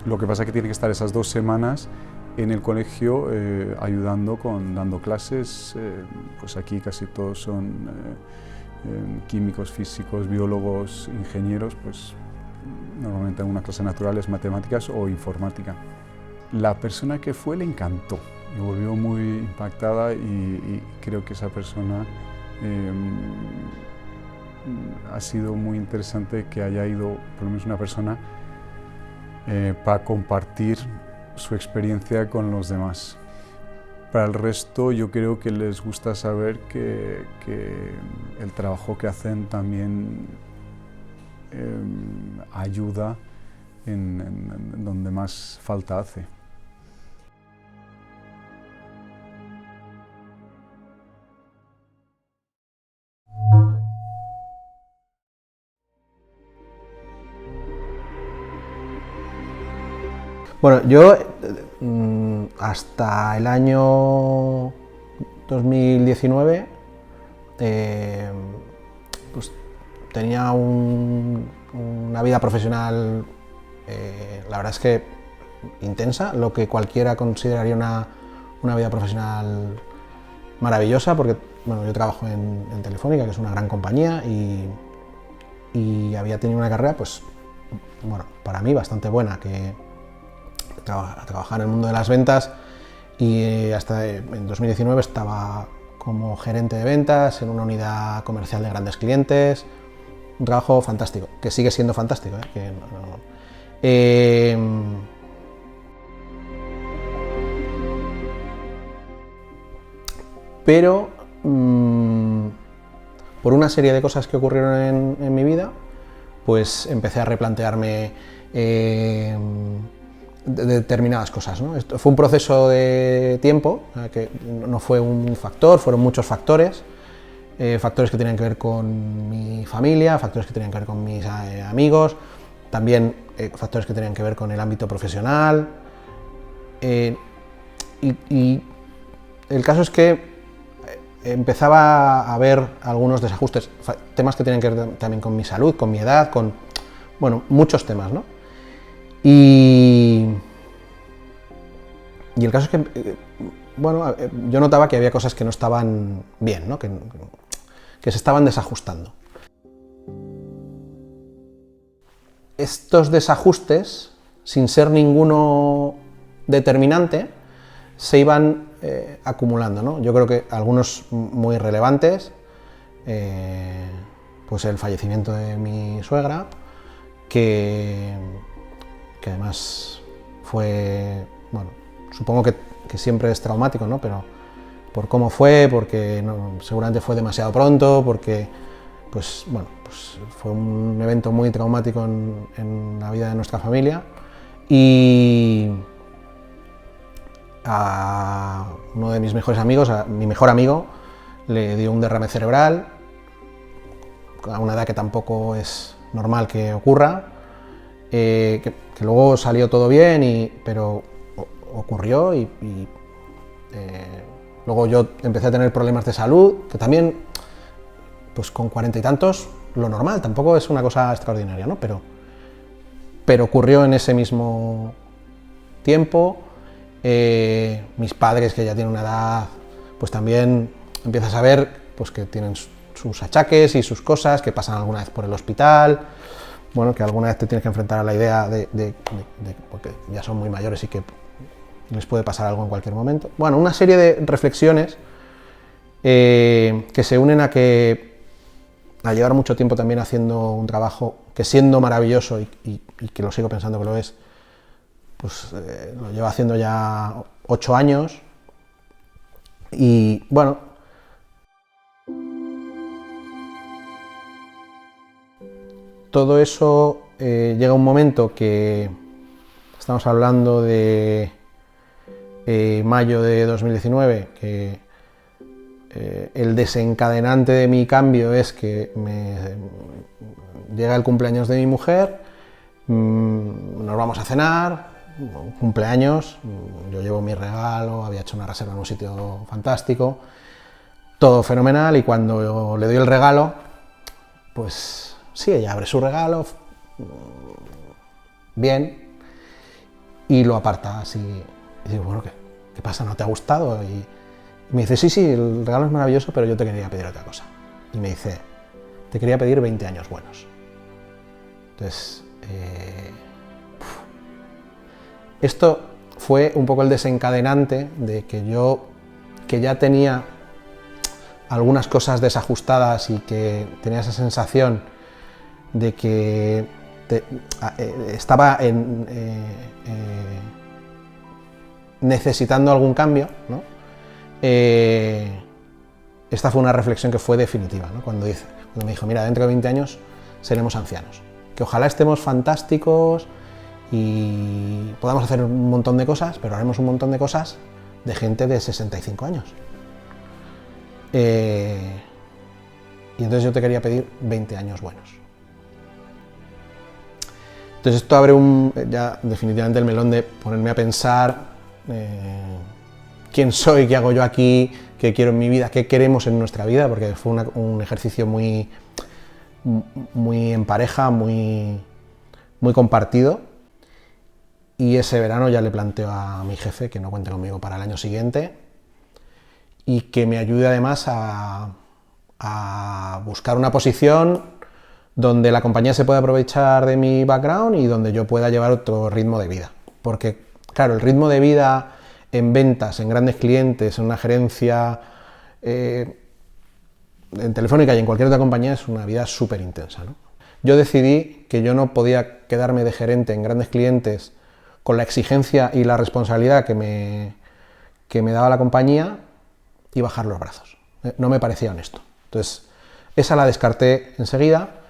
Lo que pasa es que tiene que estar esas 2 semanas en el colegio ayudando dando clases. Pues aquí casi todos son químicos, físicos, biólogos, ingenieros, pues normalmente alguna clase de naturales, matemáticas o informática. La persona que fue le encantó y volvió muy impactada y creo que esa persona ha sido muy interesante que haya ido, por lo menos una persona, para compartir su experiencia con los demás. Para el resto yo creo que les gusta saber que el trabajo que hacen también ayuda en donde más falta hace. Bueno, yo hasta el año 2019 pues tenía una vida profesional, la verdad es que intensa, lo que cualquiera consideraría una vida profesional maravillosa, porque bueno, yo trabajo en Telefónica, que es una gran compañía, y había tenido una carrera, pues bueno, para mí bastante buena, que trabajar en el mundo de las ventas, y hasta en 2019 estaba como gerente de ventas en una unidad comercial de grandes clientes. Un trabajo fantástico, que sigue siendo fantástico, pero por una serie de cosas que ocurrieron en mi vida, pues empecé a replantearme determinadas cosas, ¿no? Esto fue un proceso de tiempo, que no fue un factor, fueron muchos factores. Factores que tenían que ver con mi familia, factores que tenían que ver con mis amigos, también factores que tenían que ver con el ámbito profesional. Y el caso es que empezaba a haber algunos desajustes, temas que tenían que ver también con mi salud, con mi edad, con, bueno, muchos temas, ¿no? Y el caso es que, bueno, yo notaba que había cosas que no estaban bien, ¿no? Que se estaban desajustando. Estos desajustes, sin ser ninguno determinante, se iban acumulando, ¿no? Yo creo que algunos muy relevantes, pues el fallecimiento de mi suegra, que además fue, bueno, supongo que siempre es traumático, ¿no? Pero por cómo fue, porque seguramente fue demasiado pronto, porque pues, bueno, pues fue un evento muy traumático en la vida de nuestra familia. Y a uno de mis mejores amigos, a mi mejor amigo, le dio un derrame cerebral, a una edad que tampoco es normal que ocurra, que luego salió todo bien, pero ocurrió y luego yo empecé a tener problemas de salud, que también, pues con 40 y tantos, lo normal, tampoco es una cosa extraordinaria, ¿no? Pero ocurrió en ese mismo tiempo. Mis padres, que ya tienen una edad, pues también empiezas a ver pues, que tienen sus achaques y sus cosas, que pasan alguna vez por el hospital, bueno, que alguna vez te tienes que enfrentar a la idea porque ya son muy mayores y que les puede pasar algo en cualquier momento. Bueno, una serie de reflexiones que se unen a llevar mucho tiempo también haciendo un trabajo que, siendo maravilloso y que lo sigo pensando que lo es, pues lo llevo haciendo ya 8 años y bueno, todo eso llega un momento que estamos hablando de mayo de 2019, que el desencadenante de mi cambio es que llega el cumpleaños de mi mujer, nos vamos a cenar, cumpleaños, yo llevo mi regalo, había hecho una reserva en un sitio fantástico, todo fenomenal, y cuando le doy el regalo, pues sí, ella abre su regalo, bien, y lo aparta así, y digo, bueno, ¿qué pasa? ¿No te ha gustado? Y me dice, sí, el regalo es maravilloso, pero yo te quería pedir otra cosa. Y me dice, te quería pedir 20 años buenos. Entonces, esto fue un poco el desencadenante de que ya tenía algunas cosas desajustadas y que tenía esa sensación de que estaba necesitando algún cambio, ¿no? Esta fue una reflexión que fue definitiva, ¿no? Cuando me dijo, mira, dentro de 20 años seremos ancianos, que ojalá estemos fantásticos y podamos hacer un montón de cosas, pero haremos un montón de cosas de gente de 65 años. Y entonces yo te quería pedir 20 años buenos. Entonces esto abre ya definitivamente el melón de ponerme a pensar quién soy, qué hago yo aquí, qué quiero en mi vida, qué queremos en nuestra vida, porque fue un ejercicio muy en pareja, muy compartido. Y ese verano ya le planteo a mi jefe que no cuente conmigo para el año siguiente y que me ayude además a buscar una posición donde la compañía se pueda aprovechar de mi background y donde yo pueda llevar otro ritmo de vida. Porque, claro, el ritmo de vida en ventas, en grandes clientes, en una gerencia, en Telefónica y en cualquier otra compañía es una vida súper intensa, ¿no? Yo decidí que yo no podía quedarme de gerente en grandes clientes con la exigencia y la responsabilidad que me daba la compañía y bajar los brazos. No me parecía honesto. Entonces, esa la descarté enseguida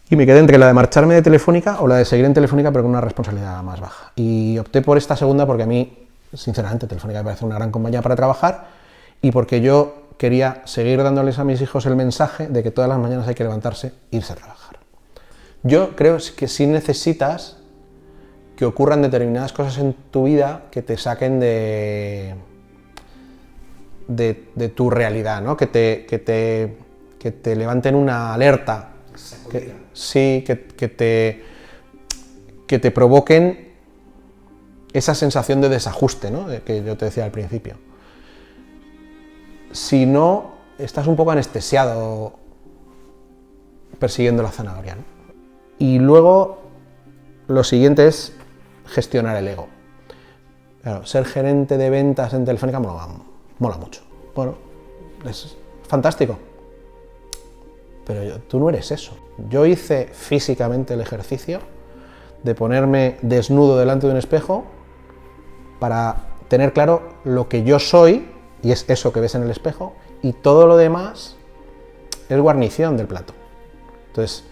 y me quedé entre la de marcharme de Telefónica o la de seguir en Telefónica pero con una responsabilidad más baja. Y opté por esta segunda porque a mí, sinceramente, Telefónica me parece una gran compañía para trabajar y porque yo quería seguir dándoles a mis hijos el mensaje de que todas las mañanas hay que levantarse e irse a trabajar. Yo creo que sí necesitas que ocurran determinadas cosas en tu vida que te saquen de tu realidad, ¿no? Que te levanten una alerta, que te provoquen esa sensación de desajuste, ¿no? Que yo te decía al principio. Si no, estás un poco anestesiado persiguiendo la zanahoria, ¿no? Y luego lo siguiente es gestionar el ego. Claro, ser gerente de ventas en Telefónica mola mucho. Bueno, es fantástico. Pero tú no eres eso. Yo hice físicamente el ejercicio de ponerme desnudo delante de un espejo para tener claro lo que yo soy, y es eso que ves en el espejo, y todo lo demás es guarnición del plato. Entonces,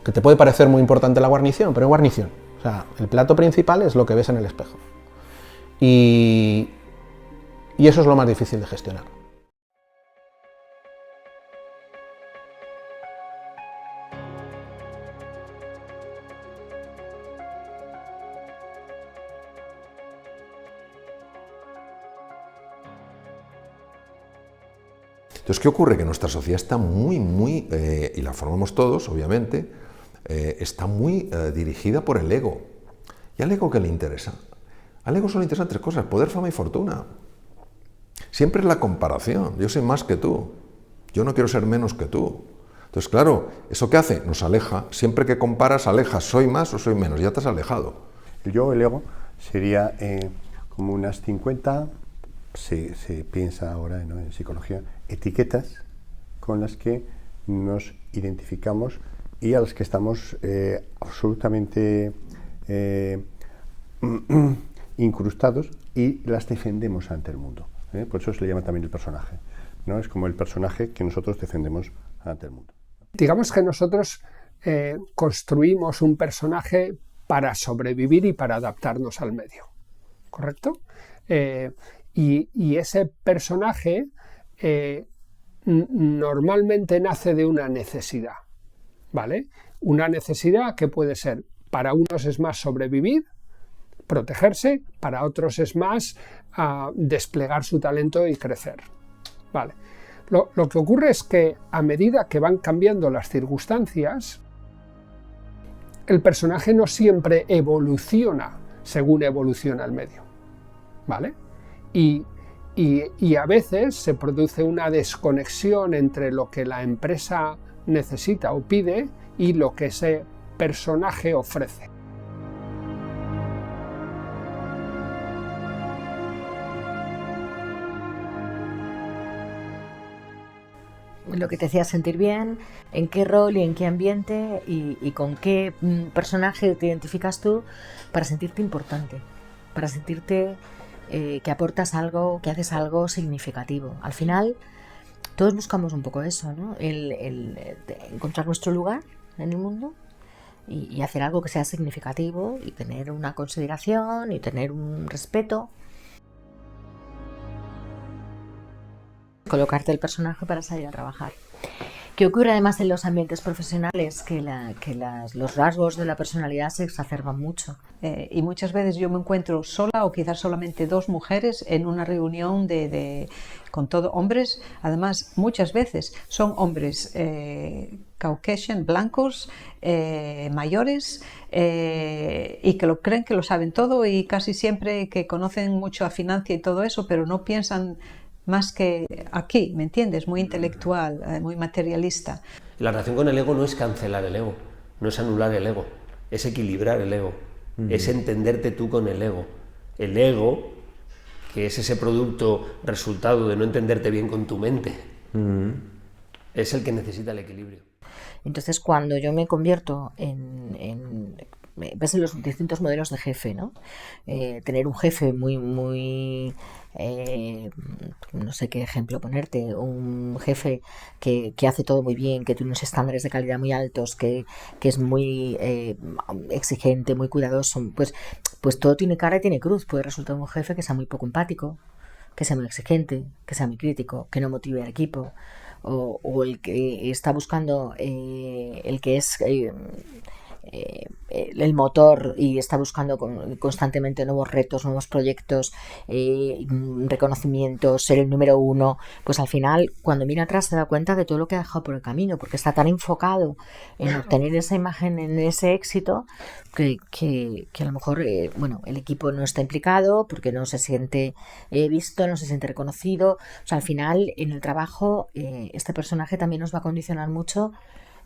que te puede parecer muy importante la guarnición, pero es guarnición. O sea, el plato principal es lo que ves en el espejo. Y eso es lo más difícil de gestionar. Entonces, ¿qué ocurre? Que nuestra sociedad está y la formamos todos, obviamente, está muy dirigida por el ego. ¿Y al ego qué le interesa? Al ego solo le interesan tres cosas: poder, fama y fortuna. Siempre es la comparación. Yo soy más que tú. Yo no quiero ser menos que tú. Entonces, claro, ¿eso qué hace? Nos aleja. Siempre que comparas, alejas. ¿Soy más o soy menos? Ya te has alejado. El yo, el ego, sería como unas 50, se piensa ahora, ¿no?, en psicología, etiquetas con las que nos identificamos y a las que estamos absolutamente incrustados y las defendemos ante el mundo. Por eso se le llama también el personaje, ¿no? Es como el personaje que nosotros defendemos ante el mundo. Digamos que nosotros construimos un personaje para sobrevivir y para adaptarnos al medio, ¿correcto? Y ese personaje normalmente nace de una necesidad, ¿vale? Una necesidad que puede ser, para unos es más sobrevivir, protegerse, para otros es más desplegar su talento y crecer, ¿vale? Lo que ocurre es que a medida que van cambiando las circunstancias, el personaje no siempre evoluciona según evoluciona el medio, ¿vale? Y a veces se produce una desconexión entre lo que la empresa necesita o pide y lo que ese personaje ofrece. Lo que te hacía sentir bien, en qué rol y en qué ambiente y con qué personaje te identificas tú para sentirte importante, para sentirte que aportas algo, que haces algo significativo. Al final, todos buscamos un poco eso, ¿no? El encontrar nuestro lugar en el mundo y hacer algo que sea significativo y tener una consideración y tener un respeto. Colocarte el personaje para salir a trabajar. ¿Qué ocurre además en los ambientes profesionales? Que los rasgos de la personalidad se exacerban mucho. Y muchas veces yo me encuentro sola o quizás solamente dos mujeres en una reunión con todo hombres. Además, muchas veces son hombres Caucasian, blancos, mayores y que creen que lo saben todo y casi siempre que conocen mucho a financia y todo eso, pero no piensan más que aquí, ¿me entiendes? Muy intelectual, muy materialista. La relación con el ego no es cancelar el ego, no es anular el ego, es equilibrar el ego, es entenderte tú con el ego. El ego, que es ese producto resultado de no entenderte bien con tu mente, es el que necesita el equilibrio. Entonces, cuando yo me convierto ves en los distintos modelos de jefe, ¿no? Tener un jefe muy no sé qué ejemplo ponerte, un jefe que hace todo muy bien, que tiene unos estándares de calidad muy altos, que es muy exigente, muy cuidadoso, pues todo tiene cara y tiene cruz. Puede resultar un jefe que sea muy poco empático, que sea muy exigente, que sea muy crítico, que no motive al equipo, o el que está buscando, el que es el motor y está buscando constantemente nuevos retos, nuevos proyectos, reconocimientos, ser el número uno. Pues al final, cuando mira atrás, se da cuenta de todo lo que ha dejado por el camino, porque está tan enfocado en obtener esa imagen, en ese éxito, que a lo mejor el equipo no está implicado porque no se siente visto, no se siente reconocido. O sea, al final, en el trabajo, este personaje también nos va a condicionar mucho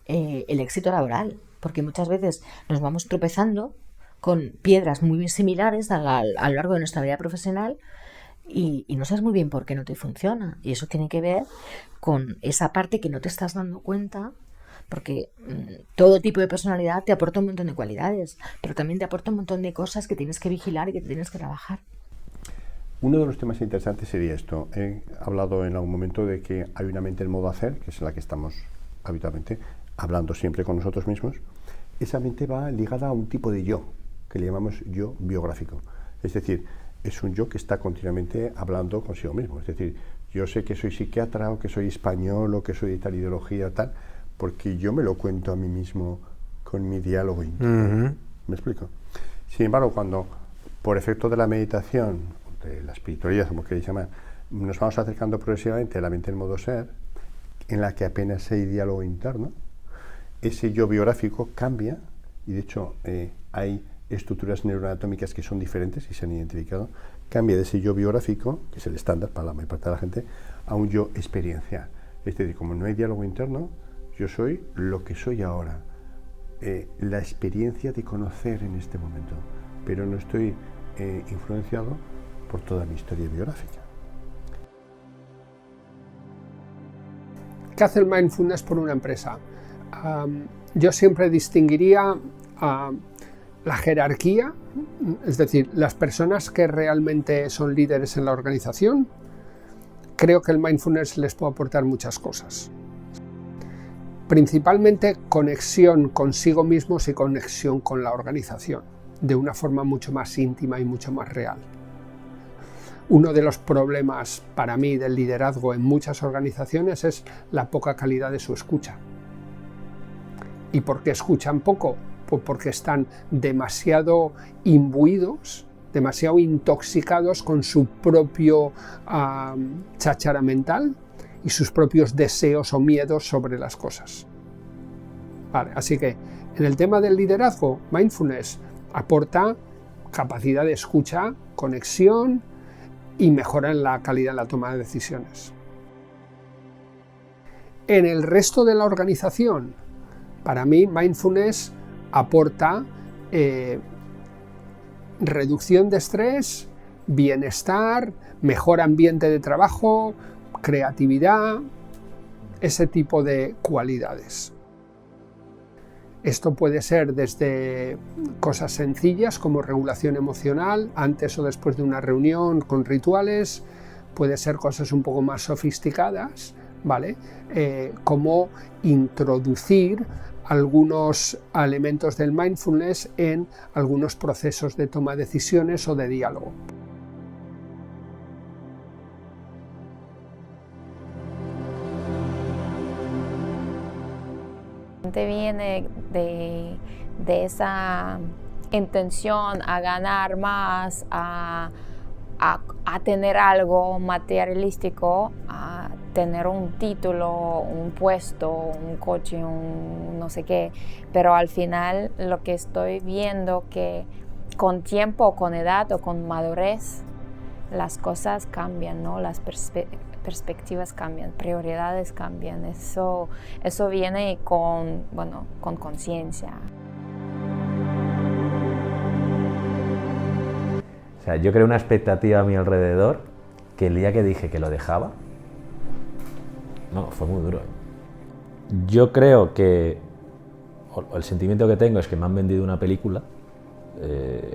el éxito laboral, porque muchas veces nos vamos tropezando con piedras muy similares a lo largo de nuestra vida profesional y no sabes muy bien por qué no te funciona, y eso tiene que ver con esa parte que no te estás dando cuenta, porque todo tipo de personalidad te aporta un montón de cualidades, pero también te aporta un montón de cosas que tienes que vigilar y que tienes que trabajar. Uno de los temas interesantes sería esto. He hablado en algún momento de que hay una mente en modo hacer, que es la que estamos habitualmente hablando siempre con nosotros mismos. Esa mente va ligada a un tipo de yo, que le llamamos yo biográfico. Es decir, es un yo que está continuamente hablando consigo mismo. Es decir, yo sé que soy psiquiatra, o que soy español, o que soy de tal ideología, tal, porque yo me lo cuento a mí mismo con mi diálogo interno. ¿Me explico? Sin embargo, cuando por efecto de la meditación, de la espiritualidad, como queréis llamar, nos vamos acercando progresivamente a la mente en modo ser, en la que apenas hay diálogo interno, ese yo biográfico cambia, y de hecho hay estructuras neuroanatómicas que son diferentes y se han identificado, cambia de ese yo biográfico, que es el estándar para la mayor parte de la gente, a un yo experiencial. Es decir, como no hay diálogo interno, yo soy lo que soy ahora, la experiencia de conocer en este momento, pero no estoy influenciado por toda mi historia biográfica. ¿Qué hace el mindfulness por una empresa? Yo siempre distinguiría la jerarquía, es decir, las personas que realmente son líderes en la organización. Creo que el mindfulness les puede aportar muchas cosas. Principalmente conexión consigo mismos y conexión con la organización, de una forma mucho más íntima y mucho más real. Uno de los problemas para mí del liderazgo en muchas organizaciones es la poca calidad de su escucha. ¿Y por qué escuchan poco? Pues porque están demasiado imbuidos, demasiado intoxicados con su propio cháchara mental y sus propios deseos o miedos sobre las cosas. Vale, así que en el tema del liderazgo, mindfulness aporta capacidad de escucha, conexión y mejora en la calidad de la toma de decisiones. En el resto de la organización, para mí mindfulness aporta reducción de estrés, bienestar, mejor ambiente de trabajo, creatividad, ese tipo de cualidades. Esto puede ser desde cosas sencillas como regulación emocional, antes o después de una reunión con rituales, puede ser cosas un poco más sofisticadas, ¿vale? Como introducir algunos elementos del mindfulness en algunos procesos de toma de decisiones o de diálogo. Viene de esa intención a ganar más, a tener algo materialístico, a tener un título, un puesto, un coche, un no sé qué, pero al final lo que estoy viendo que con tiempo, con edad o con madurez las cosas cambian, ¿no? Las perspectivas cambian, prioridades cambian, eso viene con conciencia. O sea, yo creé una expectativa a mi alrededor que el día que dije que lo dejaba, no, fue muy duro. Yo creo que el sentimiento que tengo es que me han vendido una película,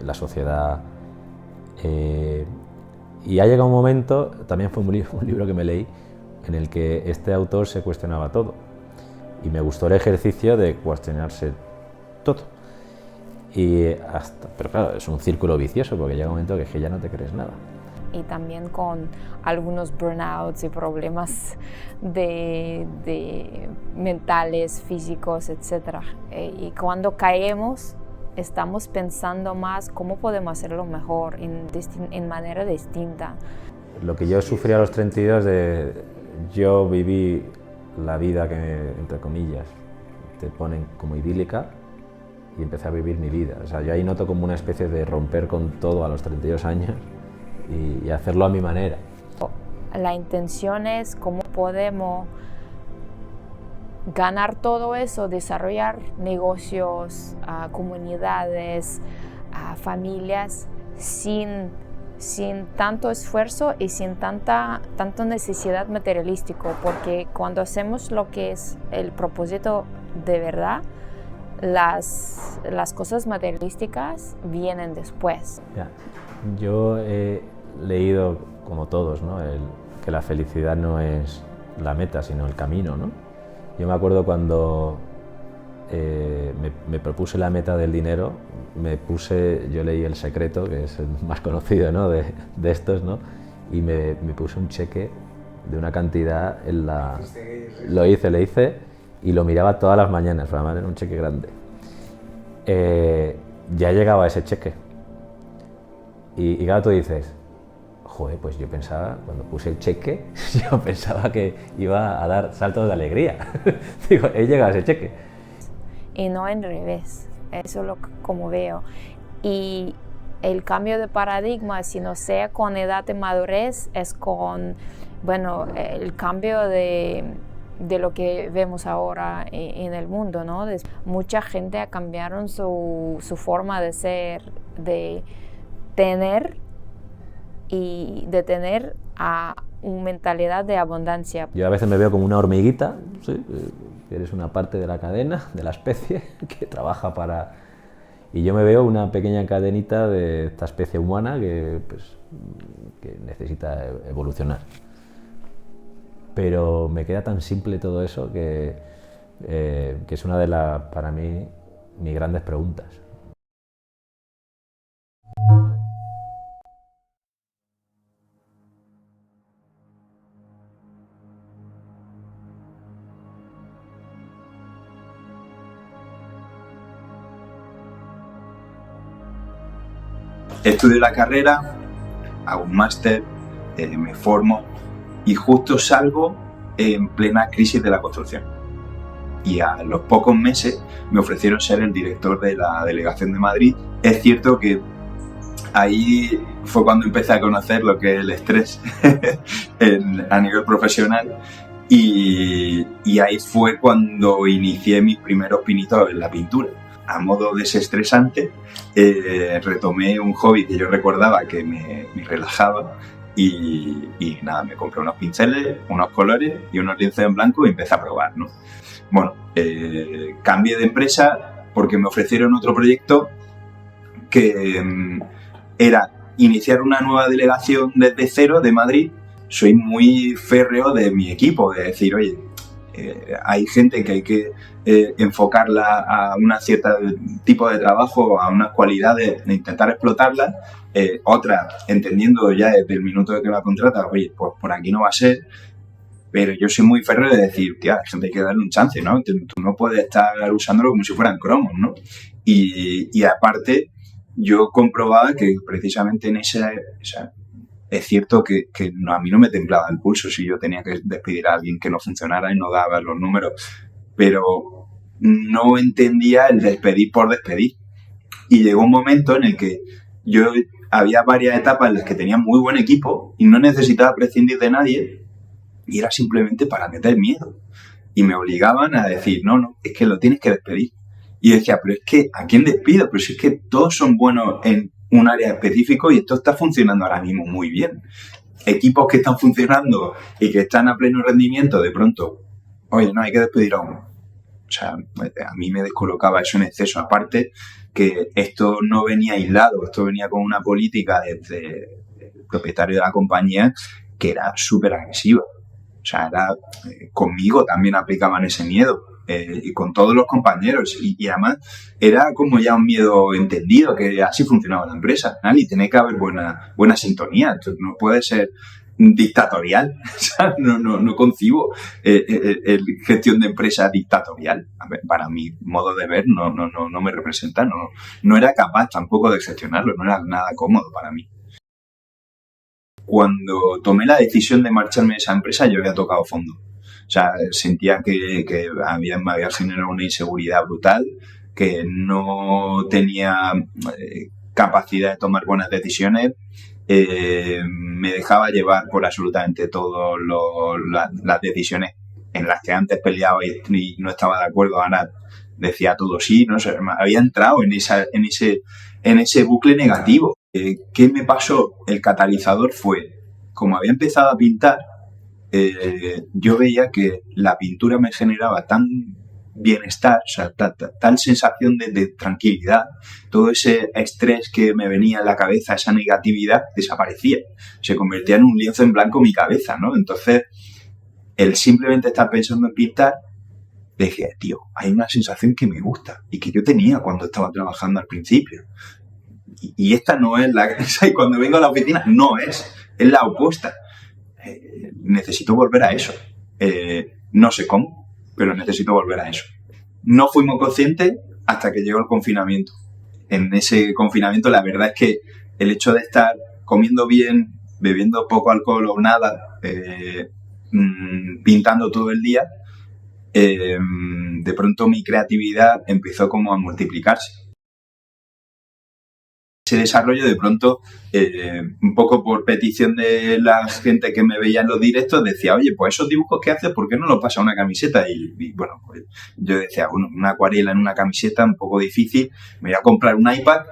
la sociedad, y ha llegado un momento, también fue un libro que me leí, en el que este autor se cuestionaba todo. Y me gustó el ejercicio de cuestionarse todo. Pero claro, es un círculo vicioso, porque llega un momento que ya no te crees nada. Y también con algunos burnouts y problemas de mentales, físicos, etc. Y cuando caemos, estamos pensando más cómo podemos hacerlo mejor, en manera distinta. Lo que yo sufrí a los 32, yo viví la vida que, entre comillas, te ponen como idílica, y empecé a vivir mi vida. O sea, yo ahí noto como una especie de romper con todo a los 32 años y hacerlo a mi manera. La intención es cómo podemos ganar todo eso, desarrollar negocios, comunidades, familias sin tanto esfuerzo y sin tanta necesidad materialística, porque cuando hacemos lo que es el propósito de verdad, las cosas materialísticas vienen después. Ya. Yo he leído, como todos, ¿no? Que la felicidad no es la meta, sino el camino, ¿no? Yo me acuerdo cuando me propuse la meta del dinero, yo leí El Secreto, que es el más conocido, ¿no? de estos, ¿no? Y me puse un cheque de una cantidad le hice y lo miraba todas las mañanas, pero además era un cheque grande. Ya llegaba ese cheque. Y claro, tú dices, joder, pues yo pensaba, cuando puse el cheque, yo pensaba que iba a dar saltos de alegría. Digo, he llegado a ese cheque. Y no en revés, eso es lo que como veo. Y el cambio de paradigma, si no sea con edad de madurez, es con, el cambio de lo que vemos ahora en el mundo, ¿no? Mucha gente ha cambiado su forma de ser, de tener a una mentalidad de abundancia. Yo a veces me veo como una hormiguita, ¿sí? Eres una parte de la cadena, de la especie, que trabaja para... Y yo me veo una pequeña cadenita de esta especie humana que necesita evolucionar. Pero me queda tan simple todo eso que que es una de para mí, mis grandes preguntas. Estudio la carrera, hago un máster, me formo y justo salgo en plena crisis de la construcción. Y a los pocos meses me ofrecieron ser el director de la delegación de Madrid. Es cierto que ahí fue cuando empecé a conocer lo que es el estrés a nivel profesional y ahí fue cuando inicié mis primeros pinitos en la pintura. A modo desestresante, retomé un hobby que yo recordaba que me relajaba y nada, me compré unos pinceles, unos colores y unos lienzos en blanco y empecé a probar, ¿no? Bueno, cambié de empresa porque me ofrecieron otro proyecto que era iniciar una nueva delegación desde cero de Madrid. Soy muy férreo de mi equipo, de decir, oye, hay gente que hay que enfocarla a un cierto tipo de trabajo, a unas cualidades, de intentar explotarlas. Otras, entendiendo ya desde el minuto de que la contrata, oye, pues por aquí no va a ser. Pero yo soy muy férreo de decir, tía, hay gente que hay que darle un chance, ¿no? Tú no puedes estar usándolo como si fueran cromos, ¿no? Y aparte, yo comprobaba que precisamente en es cierto que a mí no me temblaba el pulso si yo tenía que despedir a alguien que no funcionara y no daba los números, pero no entendía el despedir por despedir. Y llegó un momento en el que había varias etapas en las que tenía muy buen equipo y no necesitaba prescindir de nadie y era simplemente para meter miedo. Y me obligaban a decir, no, es que lo tienes que despedir. Y yo decía, pero es que, ¿a quién despido? Pero si es que todos son buenos en un área específico y esto está funcionando ahora mismo muy bien. Equipos que están funcionando y que están a pleno rendimiento, de pronto, oye, no, hay que despedir a uno. O sea, a mí me descolocaba eso en exceso. Aparte que esto no venía aislado, esto venía con una política desde el propietario de la compañía que era súper agresiva. O sea, conmigo también aplicaban ese miedo. Y con todos los compañeros y además era como ya un miedo entendido que así funcionaba la empresa, ¿no? Y tiene que haber buena sintonía. Entonces, no puede ser dictatorial. O sea, no concibo gestión de empresa dictatorial. A ver, para mi modo de ver no me representa, no era capaz tampoco de gestionarlo, no era nada cómodo para mí. Cuando tomé la decisión de marcharme de esa empresa yo había tocado fondo. O sea, sentía que me había generado una inseguridad brutal, que no tenía capacidad de tomar buenas decisiones, me dejaba llevar por absolutamente todas las decisiones en las que antes peleaba y no estaba de acuerdo, ahora decía todo sí, no sé, había entrado en ese bucle negativo. ¿Qué me pasó? El catalizador fue, como había empezado a pintar, yo veía que la pintura me generaba tan bienestar, o sea, tal sensación de tranquilidad, todo ese estrés que me venía en la cabeza, esa negatividad, desaparecía. Se convertía en un lienzo en blanco mi cabeza, ¿no? Entonces, el simplemente estar pensando en pintar, dije, tío, hay una sensación que me gusta y que yo tenía cuando estaba trabajando al principio. Y esta no es y cuando vengo a la oficina, es la opuesta. Necesito volver a eso. No sé cómo, pero necesito volver a eso. No fuimos conscientes hasta que llegó el confinamiento. En ese confinamiento la verdad es que el hecho de estar comiendo bien, bebiendo poco alcohol o nada, pintando todo el día, de pronto mi creatividad empezó como a multiplicarse. Ese desarrollo de pronto, un poco por petición de la gente que me veía en los directos, decía, oye, pues esos dibujos que haces, ¿por qué no los pasas a una camiseta? Y bueno, pues yo decía, bueno, una acuarela en una camiseta un poco difícil, me voy a comprar un iPad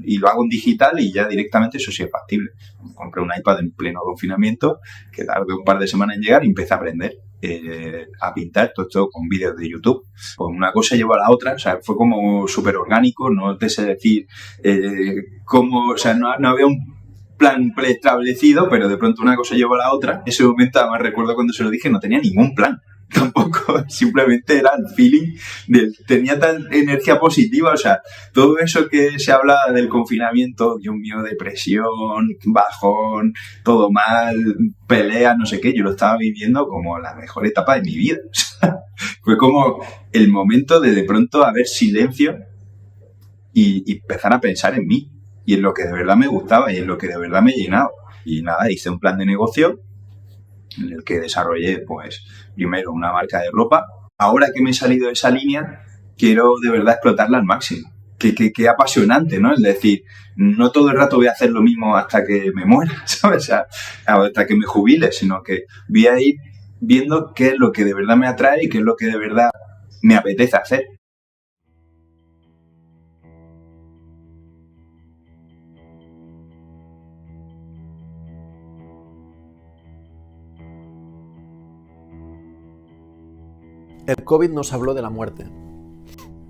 y lo hago en digital y ya directamente eso sí es factible. Compré un iPad en pleno confinamiento, que tardó un par de semanas en llegar y empecé a aprender a pintar todo esto con vídeos de YouTube. Pues una cosa llevó a la otra, o sea, fue como súper orgánico, no te sé decir cómo, o sea, no había un plan preestablecido, pero de pronto una cosa llevó a la otra. Ese momento, además recuerdo cuando se lo dije, no tenía ningún plan. tampoco, simplemente era el feeling, tenía tal energía positiva, o sea, todo eso que se habla del confinamiento, Dios mío, depresión, bajón, todo mal, pelea, no sé qué, yo lo estaba viviendo como la mejor etapa de mi vida. O sea, fue como el momento de pronto haber silencio y empezar a pensar en mí y en lo que de verdad me gustaba y en lo que de verdad me llenaba. Y nada, hice un plan de negocio en el que desarrollé, pues, primero una marca de ropa. Ahora que me he salido de esa línea, quiero de verdad explotarla al máximo. Qué apasionante, ¿no? Es decir, no todo el rato voy a hacer lo mismo hasta que me muera, ¿sabes? O sea, hasta que me jubile, sino que voy a ir viendo qué es lo que de verdad me atrae y qué es lo que de verdad me apetece hacer. El COVID nos habló de la muerte.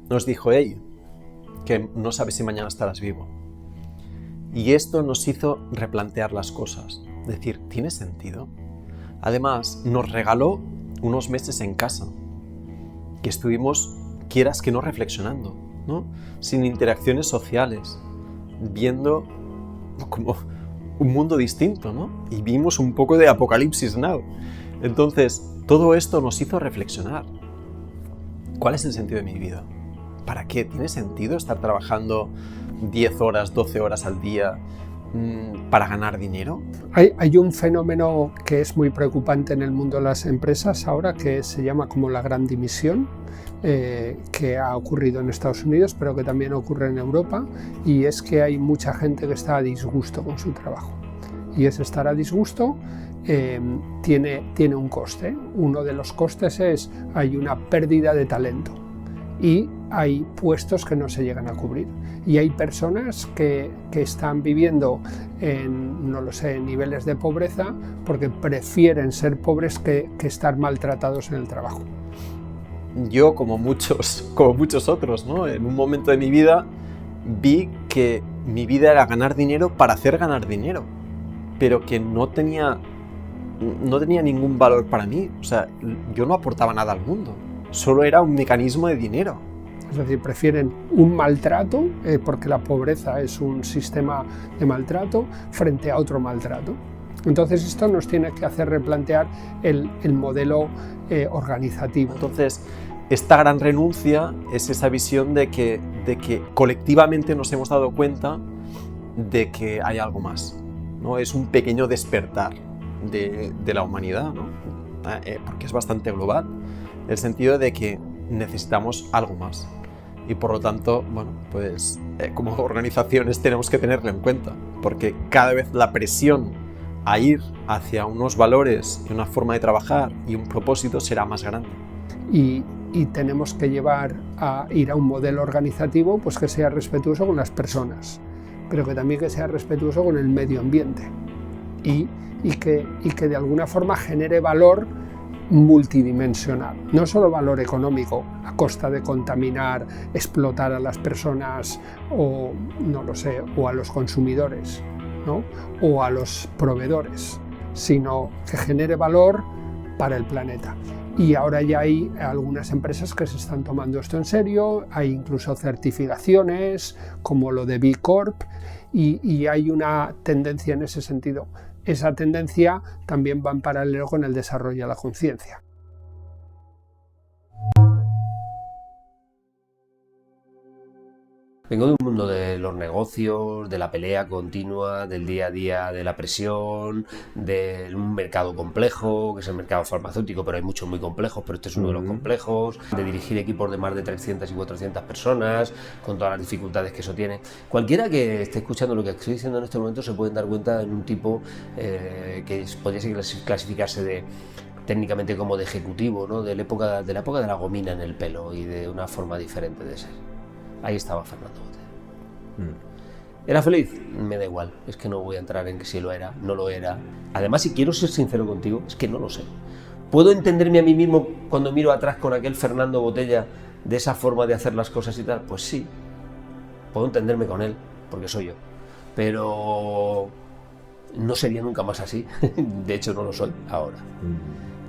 Nos dijo, hey, que no sabes si mañana estarás vivo. Y esto nos hizo replantear las cosas. Decir, ¿tiene sentido? Además, nos regaló unos meses en casa, que estuvimos, quieras que no, reflexionando, ¿no? Sin interacciones sociales, viendo como un mundo distinto, ¿no? Y vimos un poco de Apocalipsis Now. Entonces, todo esto nos hizo reflexionar. ¿Cuál es el sentido de mi vida? ¿Para qué? ¿Tiene sentido estar trabajando 10 horas, 12 horas al día para ganar dinero? Hay un fenómeno que es muy preocupante en el mundo de las empresas ahora, que se llama como la gran dimisión, que ha ocurrido en Estados Unidos, pero que también ocurre en Europa, y es que hay mucha gente que está a disgusto con su trabajo. Y ese estar a disgusto tiene un coste. Uno de los costes es, hay una pérdida de talento y hay puestos que no se llegan a cubrir. Y hay personas que están viviendo en, no lo sé, niveles de pobreza porque prefieren ser pobres que estar maltratados en el trabajo. Yo, como muchos otros, ¿no? En un momento de mi vida vi que mi vida era ganar dinero para hacer ganar dinero, pero que no tenía ningún valor para mí. O sea, yo no aportaba nada al mundo, solo era un mecanismo de dinero. Es decir, prefieren un maltrato, porque la pobreza es un sistema de maltrato, frente a otro maltrato. Entonces esto nos tiene que hacer replantear el modelo organizativo. Entonces, esta gran renuncia es esa visión de que colectivamente nos hemos dado cuenta de que hay algo más, ¿no? Es un pequeño despertar de la humanidad, ¿no? Porque es bastante global, el sentido de que necesitamos algo más. Y por lo tanto, bueno, pues como organizaciones tenemos que tenerlo en cuenta, porque cada vez la presión a ir hacia unos valores y una forma de trabajar y un propósito será más grande. Y tenemos que ir a un modelo organizativo pues que sea respetuoso con las personas, pero que también que sea respetuoso con el medio ambiente y que de alguna forma genere valor multidimensional, no solo valor económico a costa de contaminar, explotar a las personas o no lo sé, o a los consumidores, ¿no? O a los proveedores, sino que genere valor para el planeta. Y ahora ya hay algunas empresas que se están tomando esto en serio, hay incluso certificaciones como lo de B Corp y hay una tendencia en ese sentido. Esa tendencia también va en paralelo con el desarrollo de la conciencia. Vengo de un mundo de los negocios, de la pelea continua, del día a día, de la presión, de un mercado complejo, que es el mercado farmacéutico, pero hay muchos muy complejos, pero este es uno de los complejos, de dirigir equipos de más de 300 y 400 personas, con todas las dificultades que eso tiene. Cualquiera que esté escuchando lo que estoy diciendo en este momento se puede dar cuenta en un tipo que podría clasificarse técnicamente como de ejecutivo, ¿no? de la época de la gomina en el pelo y de una forma diferente de ser. Ahí estaba Fernando Botella. ¿Era feliz? Me da igual, es que no voy a entrar en que si lo era, no lo era. Además, si quiero ser sincero contigo, es que no lo sé. ¿Puedo entenderme a mí mismo cuando miro atrás con aquel Fernando Botella de esa forma de hacer las cosas y tal? Pues sí, puedo entenderme con él, porque soy yo. Pero no sería nunca más así. De hecho, no lo soy ahora.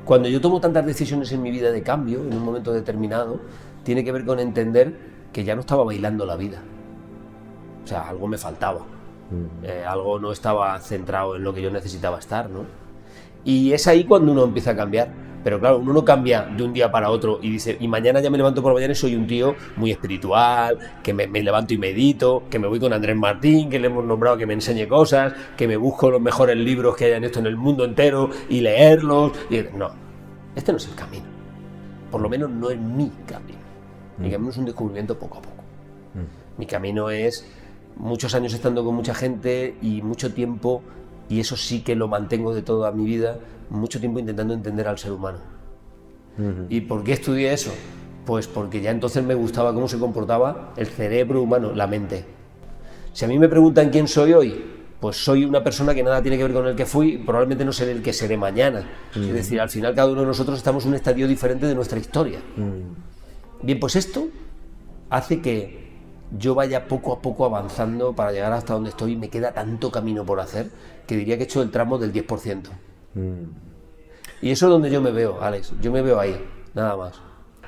Cuando yo tomo tantas decisiones en mi vida de cambio, en un momento determinado, tiene que ver con entender que ya no estaba bailando la vida. O sea, algo me faltaba. Algo no estaba centrado en lo que yo necesitaba estar, ¿no? Y es ahí cuando uno empieza a cambiar. Pero claro, uno no cambia de un día para otro y dice, y mañana ya me levanto por la mañana y soy un tío muy espiritual, que me levanto y medito, que me voy con Andrés Martín, que le hemos nombrado que me enseñe cosas, que me busco los mejores libros que hayan esto en el mundo entero y leerlos. No, este no es el camino. Por lo menos no es mi camino. Mi camino es un descubrimiento poco a poco. Mi camino es muchos años estando con mucha gente y mucho tiempo, y eso sí que lo mantengo de toda mi vida, mucho tiempo intentando entender al ser humano. ¿Y por qué estudié eso? Pues porque ya entonces me gustaba cómo se comportaba el cerebro humano, la mente. Si a mí me preguntan quién soy hoy, pues soy una persona que nada tiene que ver con el que fui, probablemente no seré el que seré mañana. Es decir, al final cada uno de nosotros estamos en un estadio diferente de nuestra historia. Bien, pues esto hace que yo vaya poco a poco avanzando para llegar hasta donde estoy, y me queda tanto camino por hacer que diría que he hecho el tramo del 10%. Y eso es donde yo me veo, Alex, yo me veo ahí, nada más.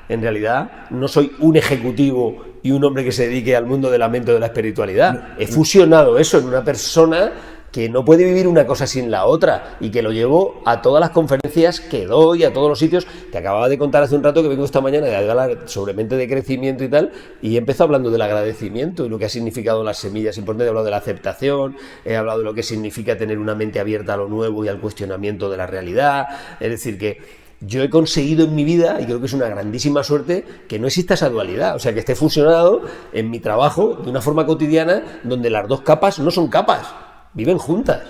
En realidad no soy un ejecutivo y un hombre que se dedique al mundo de la mente o de la espiritualidad. He fusionado eso en una persona que no puede vivir una cosa sin la otra, y que lo llevo a todas las conferencias que doy, a todos los sitios. Te acababa de contar hace un rato que vengo esta mañana de hablar sobre mente de crecimiento y tal, y he empezado hablando del agradecimiento y lo que ha significado las semillas importantes. He hablado de la aceptación, he hablado de lo que significa tener una mente abierta a lo nuevo y al cuestionamiento de la realidad. Es decir, que yo he conseguido en mi vida, y creo que es una grandísima suerte, que no exista esa dualidad, o sea, que esté fusionado en mi trabajo de una forma cotidiana donde las dos capas no son capas, viven juntas.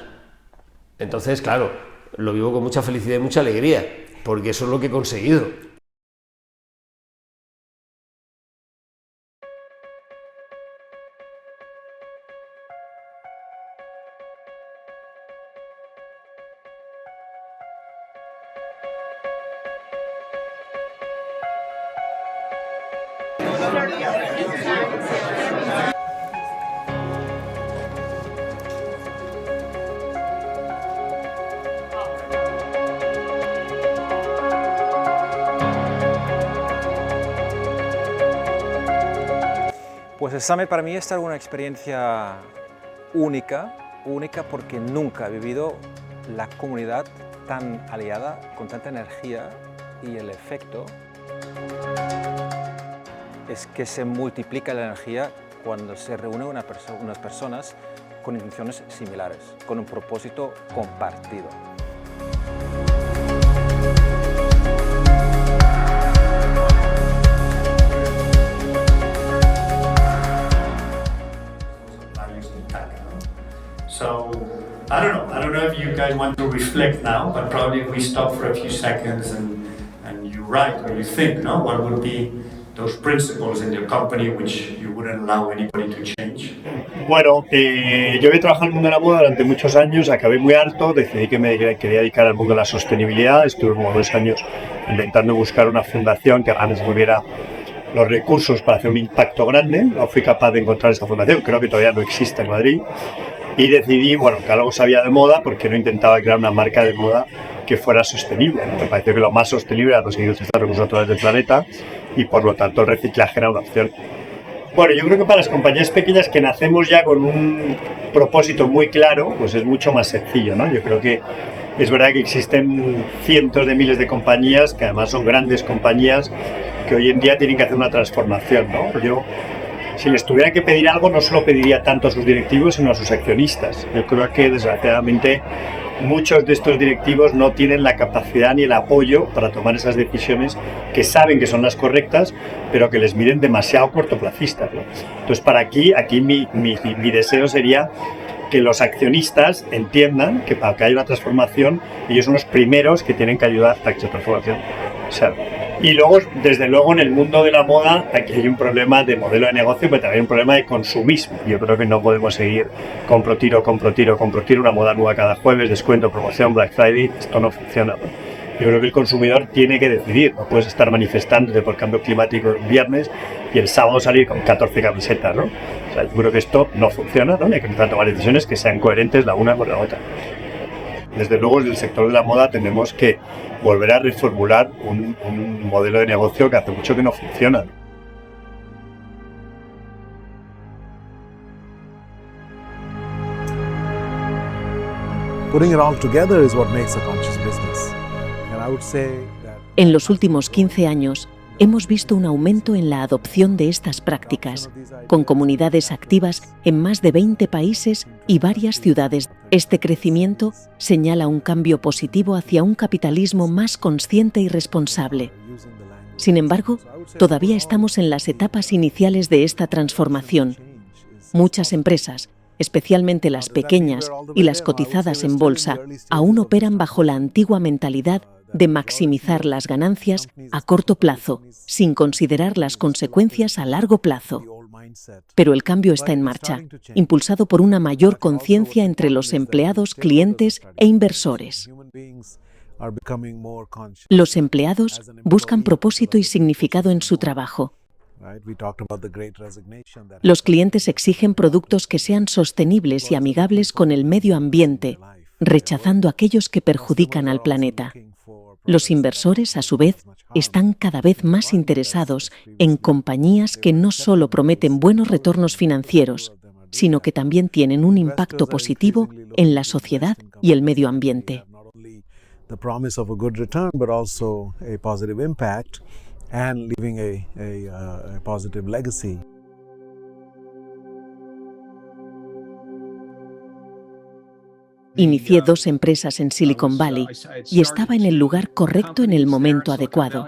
Entonces, claro, lo vivo con mucha felicidad y mucha alegría, porque eso es lo que he conseguido. Pues el Summit para mí es una experiencia única porque nunca he vivido la comunidad tan aliada, con tanta energía, y el efecto es que se multiplica la energía cuando se reúnen unas personas con intenciones similares, con un propósito compartido. So, I don't know if you guys want to reflect now, but probably if we stop for a few seconds and you write or you think, no, what would be those principles in your company which you wouldn't allow anybody to change? Bueno, yo había trabajado en el mundo de la moda durante muchos años, acabé muy harto, decidí que me quería dedicar al mundo de la sostenibilidad, estuve como 2 años intentando buscar una fundación que realmente tuviera los recursos para hacer un impacto grande. No fui capaz de encontrar esa fundación, creo que todavía no existe en Madrid. Y decidí, bueno, que algo sabía de moda, porque no intentaba crear una marca de moda que fuera sostenible. Me pareció que lo más sostenible era conseguir utilizar recursos naturales del planeta, y por lo tanto el reciclaje era una opción. Bueno, yo creo que para las compañías pequeñas que nacemos ya con un propósito muy claro, pues es mucho más sencillo, ¿no? Yo creo que es verdad que existen cientos de miles de compañías, que además son grandes compañías, que hoy en día tienen que hacer una transformación, ¿no? Yo, si les tuviera que pedir algo, no se lo pediría tanto a sus directivos, sino a sus accionistas. Yo creo que, desgraciadamente, muchos de estos directivos no tienen la capacidad ni el apoyo para tomar esas decisiones que saben que son las correctas, pero que les miren demasiado cortoplacistas, ¿no? Entonces, para aquí mi deseo sería que los accionistas entiendan que para que haya una transformación, ellos son los primeros que tienen que ayudar a que esa transformación se haga. Y luego, desde luego, en el mundo de la moda, aquí hay un problema de modelo de negocio, pero también hay un problema de consumismo. Yo creo que no podemos seguir compro tiro, una moda nueva cada jueves, descuento, promoción, Black Friday. Esto no funciona, ¿no? Yo creo que el consumidor tiene que decidir. No puedes estar manifestándote por cambio climático el viernes y el sábado salir con 14 camisetas, ¿no? O sea, yo creo que esto no funciona, ¿no? Y hay que empezar a tomar decisiones que sean coherentes la una con la otra. Desde luego, desde el sector de la moda tenemos que volver a reformular un modelo de negocio que hace mucho que no funciona. Putting it all together is what makes a conscious business. And I would say that... En los últimos 15 años, hemos visto un aumento en la adopción de estas prácticas, con comunidades activas en más de 20 países y varias ciudades. Este crecimiento señala un cambio positivo hacia un capitalismo más consciente y responsable. Sin embargo, todavía estamos en las etapas iniciales de esta transformación. Muchas empresas, especialmente las pequeñas y las cotizadas en bolsa, aún operan bajo la antigua mentalidad de maximizar las ganancias a corto plazo, sin considerar las consecuencias a largo plazo. Pero el cambio está en marcha, impulsado por una mayor conciencia entre los empleados, clientes e inversores. Los empleados buscan propósito y significado en su trabajo. Los clientes exigen productos que sean sostenibles y amigables con el medio ambiente, rechazando aquellos que perjudican al planeta. Los inversores, a su vez, están cada vez más interesados en compañías que no solo prometen buenos retornos financieros, sino que también tienen un impacto positivo en la sociedad y el medio ambiente. And leaving a positive legacy. Inicié 2 empresas en Silicon Valley y estaba en el lugar correcto en el momento adecuado.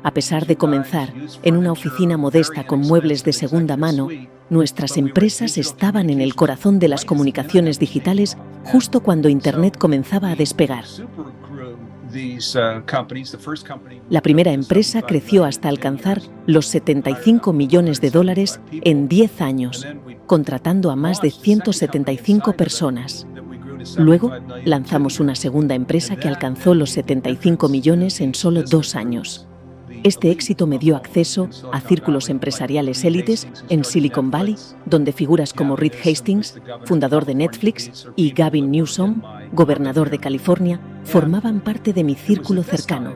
A pesar de comenzar en una oficina modesta con muebles de segunda mano, nuestras empresas estaban en el corazón de las comunicaciones digitales justo cuando Internet comenzaba a despegar. La primera empresa creció hasta alcanzar los $75 millones en 10 años, contratando a más de 175 personas. Luego, lanzamos una segunda empresa que alcanzó los 75 millones en solo 2 años. Este éxito me dio acceso a círculos empresariales élites en Silicon Valley, donde figuras como Reed Hastings, fundador de Netflix, y Gavin Newsom, gobernador de California, formaban parte de mi círculo cercano.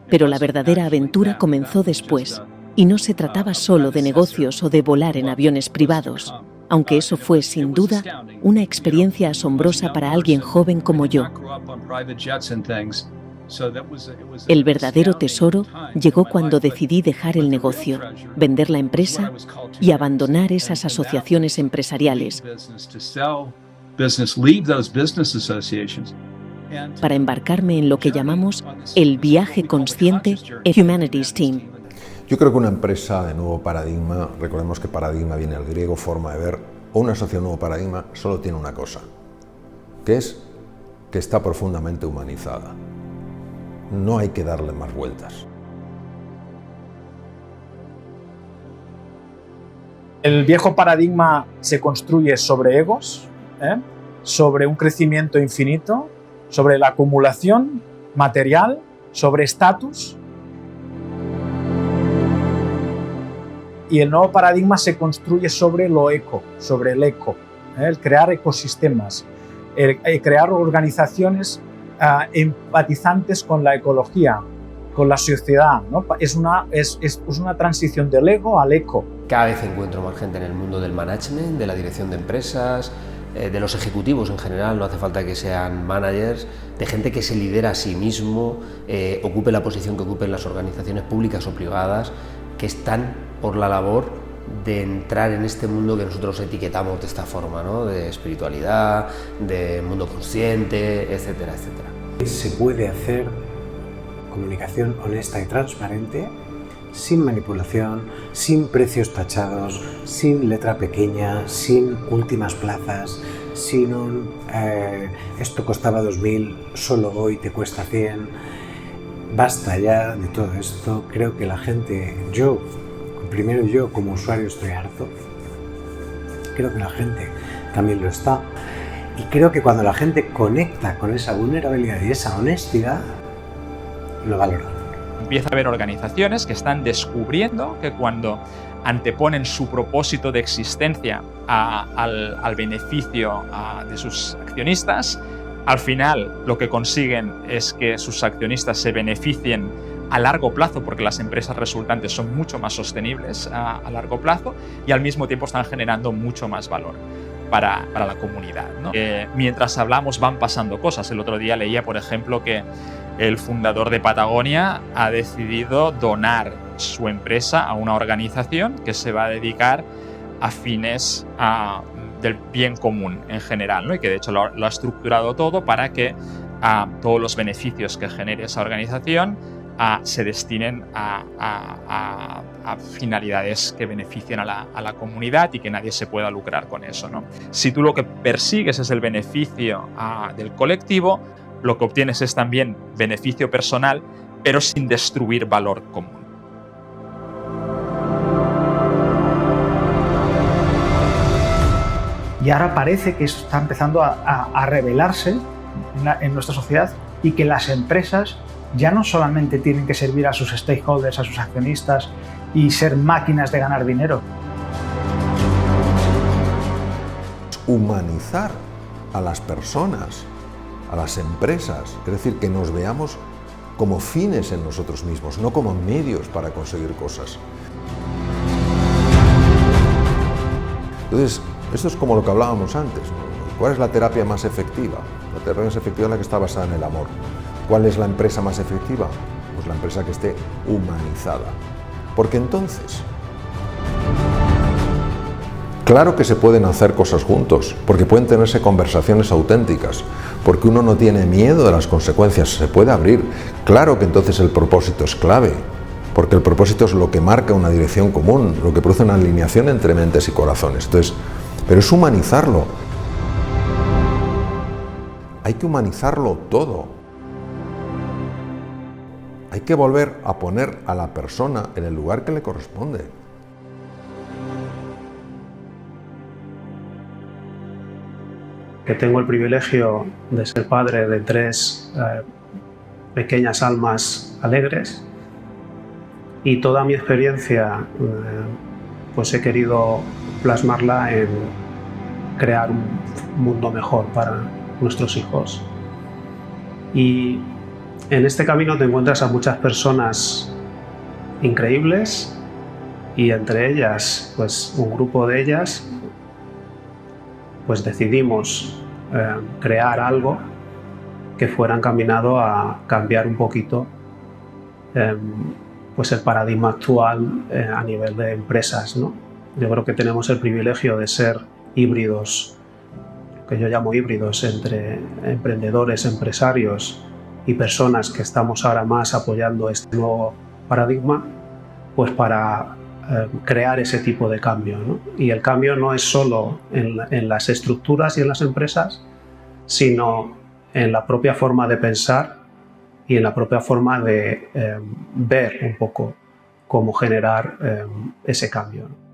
Pero la verdadera aventura comenzó después, y no se trataba solo de negocios o de volar en aviones privados, aunque eso fue, sin duda, una experiencia asombrosa para alguien joven como yo. El verdadero tesoro llegó cuando decidí dejar el negocio, vender la empresa y abandonar esas asociaciones empresariales para embarcarme en lo que llamamos el viaje consciente Humanities Team. Yo creo que una empresa de nuevo paradigma, recordemos que paradigma viene del griego, forma de ver, o una sociedad de nuevo paradigma solo tiene una cosa, que es que está profundamente humanizada. No hay que darle más vueltas. El viejo paradigma se construye sobre egos, sobre un crecimiento infinito, sobre la acumulación material, sobre estatus. Y el nuevo paradigma se construye sobre lo eco, sobre el eco, el crear ecosistemas, el crear organizaciones empatizantes con la ecología, con la sociedad, ¿no? Es una transición del ego al eco. Cada vez encuentro más gente en el mundo del management, de la dirección de empresas, de los ejecutivos en general, no hace falta que sean managers, de gente que se lidera a sí mismo, ocupe la posición que ocupe en las organizaciones públicas o privadas, que están por la labor de entrar en este mundo que nosotros etiquetamos de esta forma, ¿no? De espiritualidad, de mundo consciente, etcétera, etcétera. Se puede hacer comunicación honesta y transparente, sin manipulación, sin precios tachados, sin letra pequeña, sin últimas plazas, sin un esto costaba 2.000, solo hoy te cuesta 100. Basta ya de todo esto. Creo que la gente, primero yo como usuario estoy harto, creo que la gente también lo está, y creo que cuando la gente conecta con esa vulnerabilidad y esa honestidad, lo valoran. Empieza a haber organizaciones que están descubriendo que cuando anteponen su propósito de existencia al beneficio de sus accionistas, al final lo que consiguen es que sus accionistas se beneficien a largo plazo, porque las empresas resultantes son mucho más sostenibles a largo plazo, y al mismo tiempo están generando mucho más valor para la comunidad, ¿no? Mientras hablamos van pasando cosas. El otro día leía, por ejemplo, que el fundador de Patagonia ha decidido donar su empresa a una organización que se va a dedicar a fines del bien común en general, ¿no? Y que de hecho lo ha estructurado todo para que todos los beneficios que genere esa organización se destinen a finalidades que beneficien a la comunidad y que nadie se pueda lucrar con eso, ¿no? Si tú lo que persigues es el beneficio del colectivo, lo que obtienes es también beneficio personal, pero sin destruir valor común. Y ahora parece que eso está empezando a revelarse en nuestra sociedad, y que las empresas ya no solamente tienen que servir a sus stakeholders, a sus accionistas y ser máquinas de ganar dinero. Humanizar a las personas, a las empresas, es decir, que nos veamos como fines en nosotros mismos, no como medios para conseguir cosas. Entonces, esto es como lo que hablábamos antes, ¿no? ¿Cuál es la terapia más efectiva? La terapia más efectiva es la que está basada en el amor. ¿Cuál es la empresa más efectiva? Pues la empresa que esté humanizada. Porque entonces, claro que se pueden hacer cosas juntos, porque pueden tenerse conversaciones auténticas, porque uno no tiene miedo de las consecuencias, se puede abrir. Claro que entonces el propósito es clave, porque el propósito es lo que marca una dirección común, lo que produce una alineación entre mentes y corazones. Entonces, pero es humanizarlo. Hay que humanizarlo todo. Hay que volver a poner a la persona en el lugar que le corresponde. Que tengo el privilegio de ser padre de 3 pequeñas almas alegres, y toda mi experiencia pues he querido plasmarla en crear un mundo mejor para nuestros hijos. Y en este camino te encuentras a muchas personas increíbles, y entre ellas, pues un grupo de ellas, pues decidimos crear algo que fuera encaminado a cambiar un poquito pues el paradigma actual a nivel de empresas, ¿no? Yo creo que tenemos el privilegio de ser híbridos, que yo llamo híbridos, entre emprendedores, empresarios y personas que estamos ahora más apoyando este nuevo paradigma, pues para crear ese tipo de cambio, ¿no? Y el cambio no es solo en las estructuras y en las empresas, sino en la propia forma de pensar y en la propia forma de ver un poco cómo generar ese cambio, ¿no?